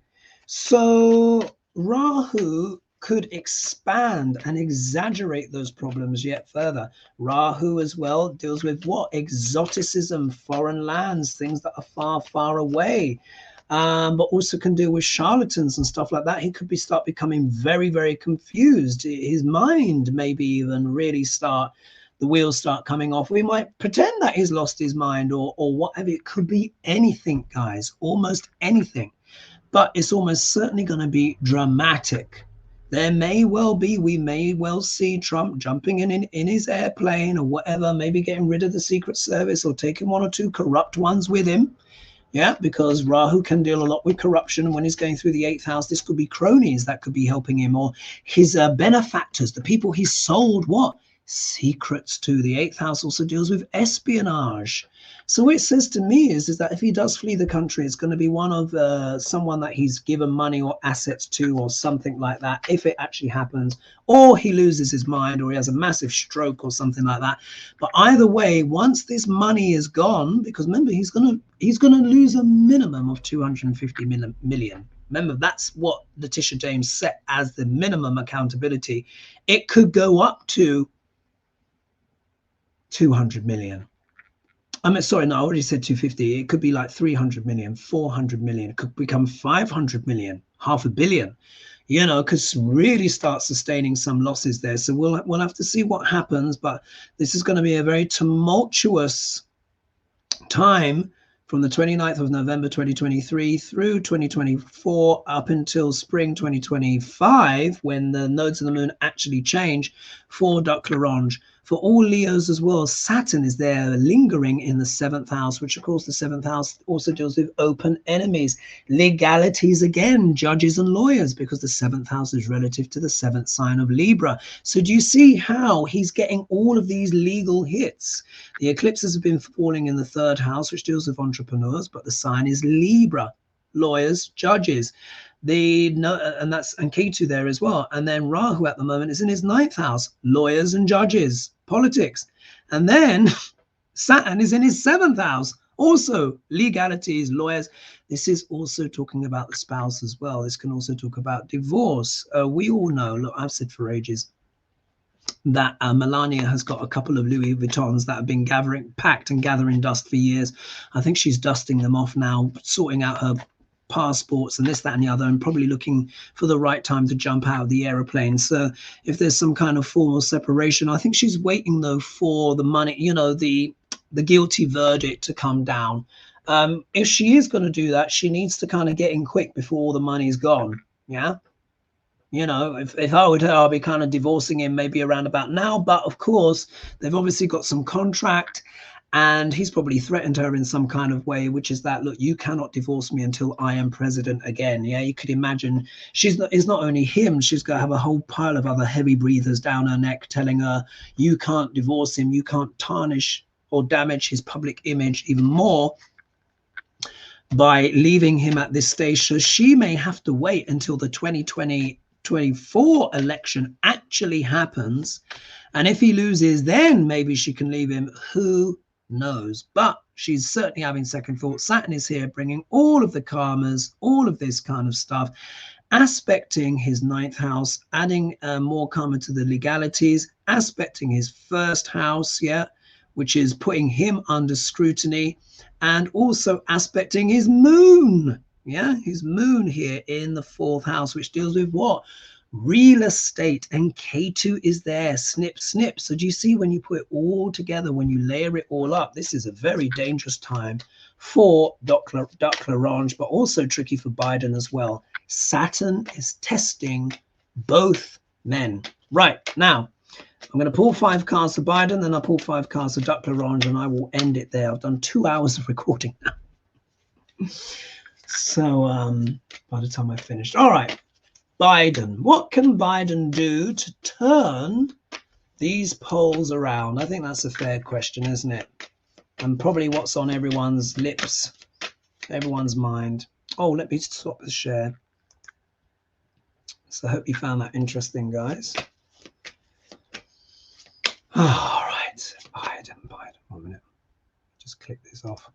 So Rahu could expand and exaggerate those problems yet further. Rahu as well deals with what? Exoticism, foreign lands, things that are far, far away, but also can deal with charlatans and stuff like that. He could start becoming very, very confused. His mind maybe even really the wheels start coming off. We might pretend that he's lost his mind or whatever. It could be anything, guys, almost anything, but it's almost certainly going to be dramatic. There may well be, we may well see Trump jumping in his airplane or whatever, maybe getting rid of the Secret Service or taking one or two corrupt ones with him. Yeah, because Rahu can deal a lot with corruption. When he's going through the 8th house, this could be cronies that could be helping him, or his benefactors, the people he sold what? Secrets to. The 8th house also deals with espionage. So what it says to me is that if he does flee the country, it's going to be one of someone that he's given money or assets to or something like that, if it actually happens, or he loses his mind or he has a massive stroke or something like that. But either way, once this money is gone, because remember, he's going to lose a minimum of 250 million. Remember, that's what Letitia James set as the minimum accountability. It could go up to 200 million. I mean, sorry, no, I already said 250. It could be like 300 million, 400 million. It could become 500 million, $500 million. You know, could really start sustaining some losses there. So we'll have to see what happens. But this is going to be a very tumultuous time from the 29th of November 2023 through 2024 up until spring 2025, when the nodes of the moon actually change for Duck Larange. For all Leos as well, Saturn is there lingering in the 7th house, which of course the 7th house also deals with open enemies, legalities again, judges and lawyers, because the 7th house is relative to the 7th sign of Libra. So do you see how he's getting all of these legal hits? The eclipses have been falling in the 3rd house, which deals with entrepreneurs, but the sign is Libra, lawyers, judges. And Ketu there as well. And then Rahu at the moment is in his 9th house, lawyers and judges, politics. And then Saturn is in his 7th house, also legalities, lawyers. This is also talking about the spouse as well. This can also talk about divorce. We all know, look, I've said for ages that Melania has got a couple of Louis Vuittons that have been packed and gathering dust for years. I think she's dusting them off now, sorting out her passports and this, that, and the other, and probably looking for the right time to jump out of the aeroplane. So if there's some kind of formal separation, I think she's waiting though for the money, you know, the guilty verdict to come down. If she is going to do that, she needs to kind of get in quick before all the money's gone. Yeah. You know, if I were her, I'll be kind of divorcing him maybe around about now. But of course, they've obviously got some contract, and he's probably threatened her in some kind of way, which is that, look, you cannot divorce me until I am president again. Yeah, you could imagine it's not only him, she's going to have a whole pile of other heavy breathers down her neck telling her, you can't divorce him, you can't tarnish or damage his public image even more by leaving him at this stage. So she may have to wait until the 2024 election actually happens. And if he loses, then maybe she can leave him. Who knows? But she's certainly having second thoughts. Saturn is here bringing all of the karmas, all of this kind of stuff, aspecting his 9th house, adding more karma to the legalities, aspecting his 1st house, yeah, which is putting him under scrutiny, and also aspecting his moon, yeah, his moon here in the 4th house, which deals with what? Real estate. And K2 is there, snip, snip. So do you see, when you put it all together, when you layer it all up, this is a very dangerous time for Duck Larange, but also tricky for Biden as well. Saturn is testing both men. Right, now, I'm going to pull 5 cards for Biden, then I'll pull 5 cards for Duck Larange, and I will end it there. I've done 2 hours of recording now. So by the time I finished. All right, Biden. What can Biden do to turn these polls around? I think that's a fair question, isn't it? And probably what's on everyone's lips, everyone's mind. Oh, let me stop the share. So I hope you found that interesting, guys. All right, Biden. 1 minute. Just click this off.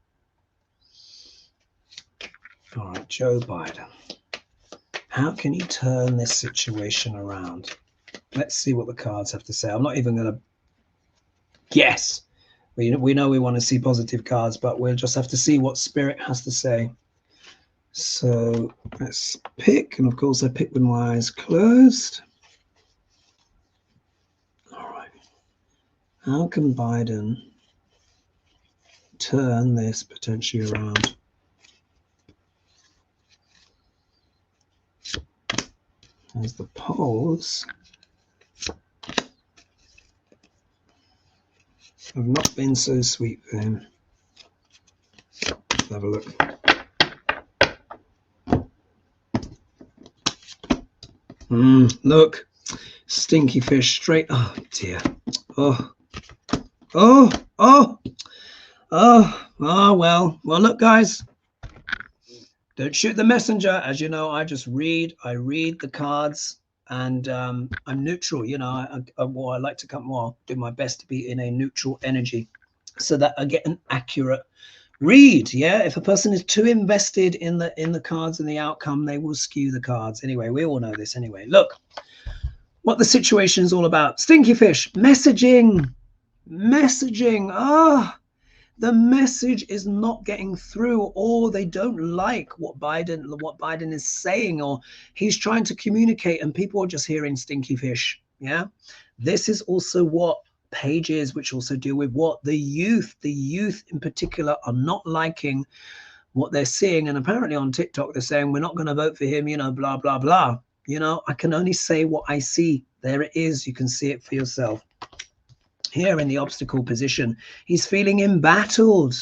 All right, Joe Biden. How can he turn this situation around? Let's see what the cards have to say. I'm not even going to guess. We know we want to see positive cards, but we'll just have to see what Spirit has to say. So let's pick. And of course, I pick with my eyes closed. All right. How can Biden turn this potentially around? as the poles have not been so sweet for him. Let's have a look. Look, stinky fish straight. Oh dear. Oh, oh, oh, oh, oh, well, look, guys, don't shoot the messenger. As you know, I just read. I read the cards, and I'm neutral. You know, I like to come. Well, do my best to be in a neutral energy, so that I get an accurate read. Yeah, if a person is too invested in the cards and the outcome, they will skew the cards. Anyway, we all know this. Anyway, look, what the situation is all about. Stinky fish, messaging. The message is not getting through, or they don't like what Biden is saying, or he's trying to communicate, and people are just hearing stinky fish. Yeah, this is also what pages which also deal with what the youth in particular are not liking what they're seeing. And apparently on TikTok they're saying, we're not going to vote for him, you know, blah blah blah. You know, I can only say what I see. There it is. You can see it for yourself. Here in the obstacle position, he's feeling embattled.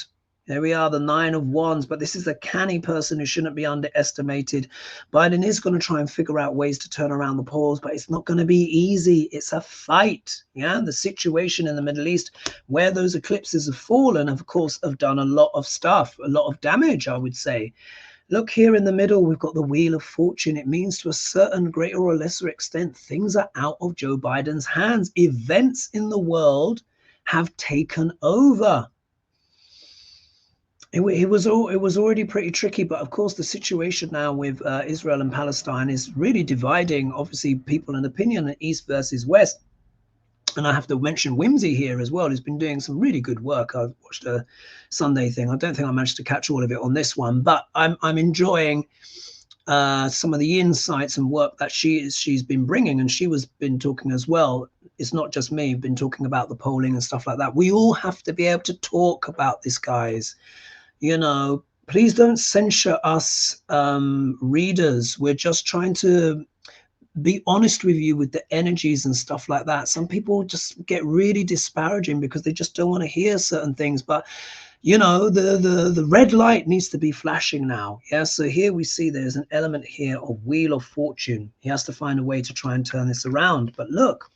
There we are, the 9 of Wands, but this is a canny person who shouldn't be underestimated. Biden is going to try and figure out ways to turn around the polls, but it's not going to be easy. It's a fight. Yeah, the situation in the Middle East where those eclipses have fallen, of course, have done a lot of stuff, a lot of damage, I would say. Look here in the middle, we've got the Wheel of Fortune. It means to a certain greater or lesser extent, things are out of Joe Biden's hands. Events in the world have taken over. It was already pretty tricky, but of course the situation now with Israel and Palestine is really dividing, obviously, people and opinion, East versus West. And I have to mention Whimsy here as well. He's been doing some really good work. I've watched a Sunday thing. I don't think I managed to catch all of it on this one, but I'm enjoying some of the insights and work that she's been bringing, and she was been talking as well. It's not just me. Been talking about the polling and stuff like that. We all have to be able to talk about this, guys. You know, please don't censure us readers. We're just trying to be honest with you with the energies and stuff like that. Some people just get really disparaging because they just don't want to hear certain things. But you know, the red light needs to be flashing now. Yeah, so here we see there's an element here of Wheel of Fortune. He has to find a way to try and turn this around. But look,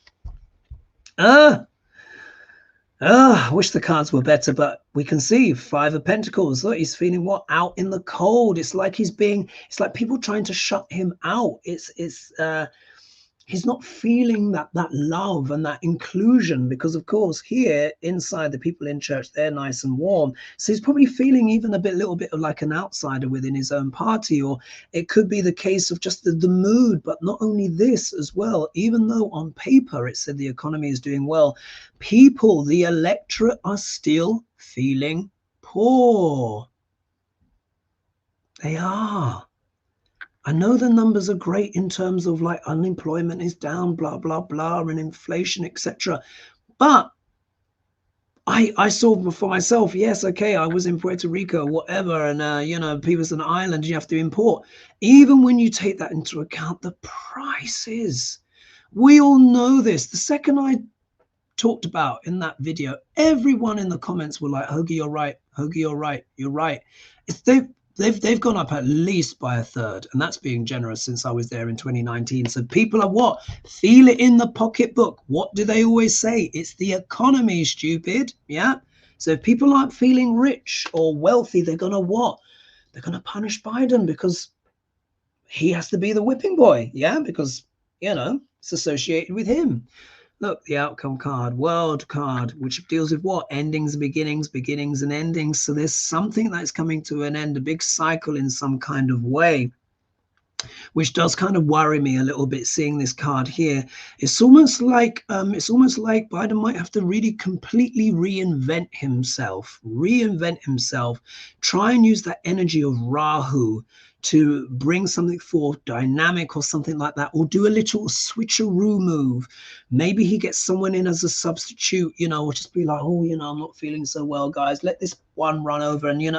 I wish the cards were better, but we can see 5 of Pentacles. Look, he's feeling what? Out in the cold. It's like it's like people trying to shut him out. He's not feeling that love and that inclusion, because of course here inside, the people in church, they're nice and warm. So he's probably feeling even a little bit of like an outsider within his own party, or it could be the case of just the mood. But not only this as well, even though on paper it said the economy is doing well, people, the electorate, are still feeling poor. They are. I know the numbers are great in terms of like unemployment is down, blah, blah, blah, and inflation, etc. But I saw for myself, yes, okay, I was in Puerto Rico, whatever, and, you know, people's an island, you have to import. Even when you take that into account, the prices, we all know this. The second I talked about in that video, everyone in the comments were like, Hoagie, you're right. Hoagie, you're right. You're right. They've gone up at least by 1/3, and that's being generous since I was there in 2019. So people are what? Feel it in the pocketbook. What do they always say? It's the economy, stupid. Yeah. So if people aren't feeling rich or wealthy, they're gonna what? They're gonna punish Biden because he has to be the whipping boy. Yeah, because you know it's associated with him. Look, the outcome card, world card, which deals with what? Endings, beginnings and endings. So there's something that's coming to an end, a big cycle in some kind of way, which does kind of worry me a little bit seeing this card here. It's almost like Biden might have to really completely reinvent himself, try and use that energy of Rahu to bring something forth dynamic or something like that, or do a little switcheroo move. Maybe he gets someone in as a substitute, you know, or just be like, oh, you know, I'm not feeling so well, guys, let this one run over, and you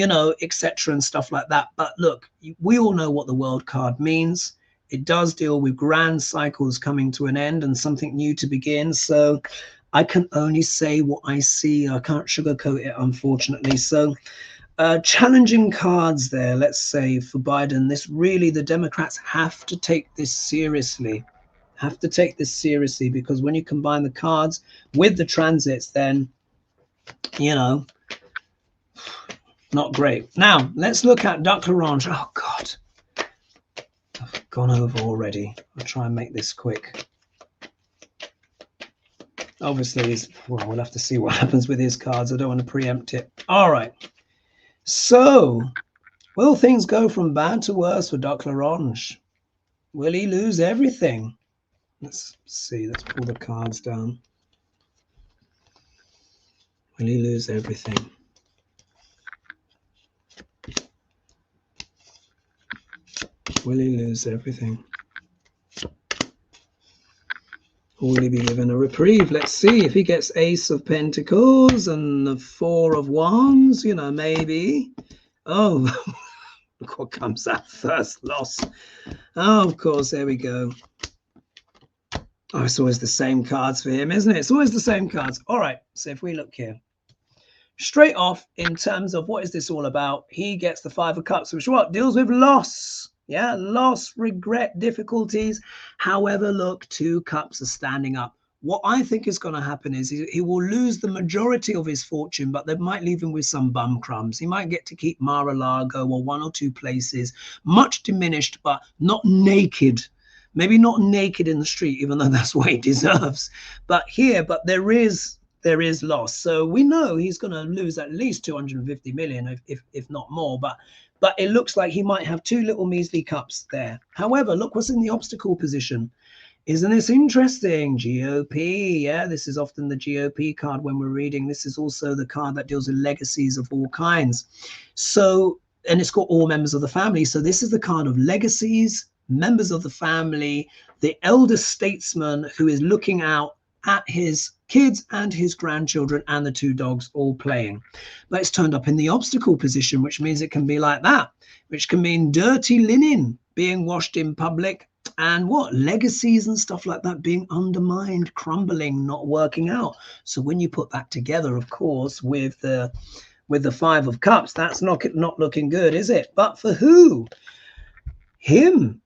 know, etc. and stuff like that. But look, we all know what the world card means. it does deal with grand cycles coming to an end and something new to begin. So I can only say what I see. I can't sugarcoat it, unfortunately. So challenging cards there, let's say, for Biden. This really, the Democrats have to take this seriously. Have to take this seriously, because when you combine the cards with the transits, then, you know, not great. Now, let's look at Duck Orange. Oh, God. I've gone over already. I'll try and make this quick. Obviously, well, we'll have to see what happens with his cards. I don't want to preempt it. All right. So, will things go from bad to worse for Duck Orange? Will he lose everything? Let's see. Let's pull the cards down. Will he lose everything? Will he lose everything? Or will he be given a reprieve? Let's see if he gets Ace of Pentacles and the Four of Wands, you know, maybe. Oh, look what comes out first. Loss. Oh, of course, there we go. Oh, it's always the same cards for him, isn't it? It's always the same cards. All right, so if we look here. Straight off, in terms of what is this all about, he gets the Five of Cups, which what? Deals with loss. Yeah, loss, regret, difficulties. However, look, 2 cups are standing up. What I think is going to happen is he will lose the majority of his fortune, but they might leave him with some bum crumbs. He might get to keep Mar-a-Lago or 1 or 2 places, much diminished, but not naked. Maybe not naked in the street, even though that's what he deserves. But here, but there is loss. So we know he's going to lose at least 250 million, if not more. But it looks like he might have 2 little measly cups there. However, look what's in the obstacle position. Isn't this interesting? GOP. Yeah, this is often the GOP card when we're reading. This is also the card that deals with legacies of all kinds. So, and it's got all members of the family. So this is the card of legacies, members of the family, the elder statesman who is looking out at his kids and his grandchildren and the 2 dogs all playing. But it's turned up in the obstacle position, which means it can be like that, which can mean dirty linen being washed in public, and what, legacies and stuff like that being undermined, crumbling, not working out. So when you put that together, of course, with the 5 of Cups, that's not looking good, is it? But for who? Him.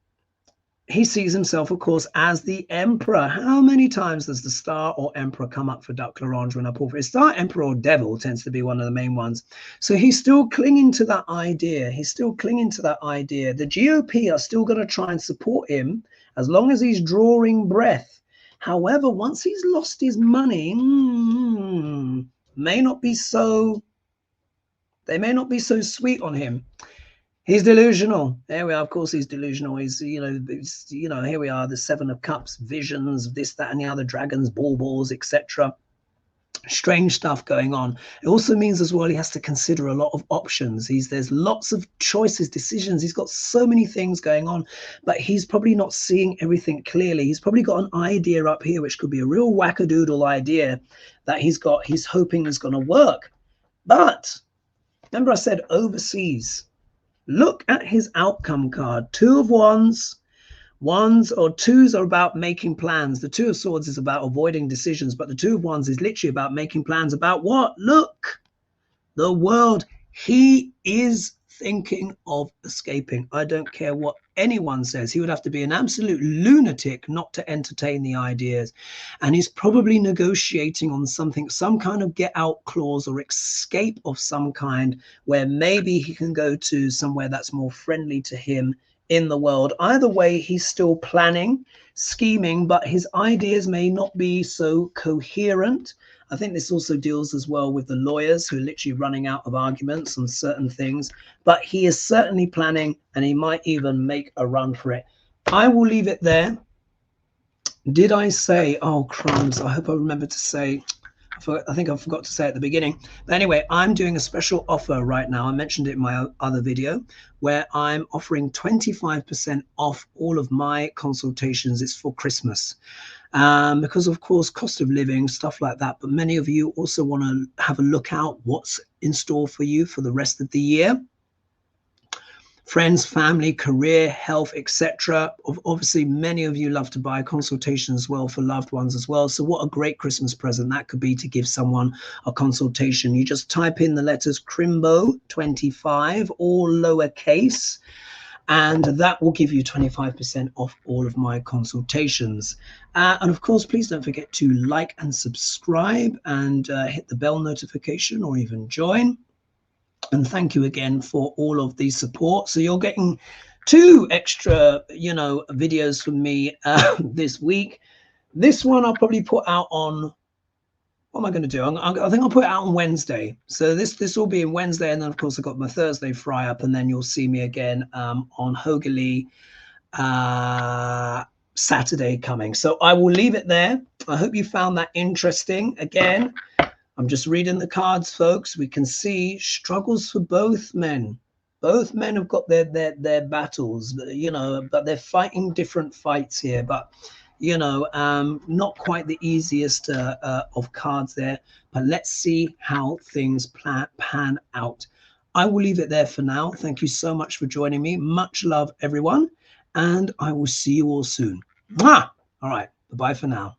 He sees himself, of course, as the emperor. How many times does the star or emperor come up for Duck Orange when I pull for it? Star, emperor, or devil tends to be one of the main ones. So he's still clinging to that idea. He's still clinging to that idea. The GOP are still going to try and support him as long as he's drawing breath. However, once he's lost his money, may not be so. They may not be so sweet on him. He's delusional. There we are. Of course, he's delusional. He's, here we are, the 7 of Cups, visions, this, that, and the other, dragons, baubles, etc. Strange stuff going on. It also means as well he has to consider a lot of options. There's lots of choices, decisions. He's got so many things going on, but he's probably not seeing everything clearly. He's probably got an idea up here, which could be a real wackadoodle idea that he's hoping is going to work. But remember I said overseas. Look at his outcome card. 2 of Wands. Wands or 2s are about making plans. The 2 of Swords is about avoiding decisions, but the 2 of Wands is literally about making plans about what? Look, the world. He is thinking of escaping. I don't care what anyone says. He would have to be an absolute lunatic not to entertain the ideas. And he's probably negotiating on something, some kind of get out clause or escape of some kind, where maybe he can go to somewhere that's more friendly to him in the world. Either way, he's still planning, scheming, but his ideas may not be so coherent. I think this also deals as well with the lawyers who are literally running out of arguments on certain things, but he is certainly planning, and he might even make a run for it. I will leave it there. Did I say, oh crumbs, I hope I remember to say, I think I forgot to say at the beginning. But anyway, I'm doing a special offer right now. I mentioned it in my other video, where I'm offering 25% off all of my consultations. It's for Christmas. Because of course, cost of living, stuff like that. But many of you also want to have a look out what's in store for you for the rest of the year. friends, family, career, health, etc. Obviously, many of you love to buy a consultation as well for loved ones as well. So what a great Christmas present that could be to give someone a consultation. You just type in the letters Crimbo25, all lowercase, and that will give you 25% off all of my consultations. And of course, please don't forget to like and subscribe and hit the bell notification or even join. And thank you again for all of the support. So you're getting 2 extra, videos from me this week. This one I'll probably put out on, what am I going to do? I think I'll put it out on Wednesday. So this will be in Wednesday, and then of course I've got my Thursday fry up, and then you'll see me again on Hogarth Saturday coming. So I will leave it there. I hope you found that interesting. Again, I'm just reading the cards, folks. We can see struggles for both men. Both men have got their battles, but they're fighting different fights here. But, not quite the easiest of cards there. But let's see how things pan out. I will leave it there for now. Thank you so much for joining me. Much love, everyone. And I will see you all soon. Mwah! All right. Bye-bye for now.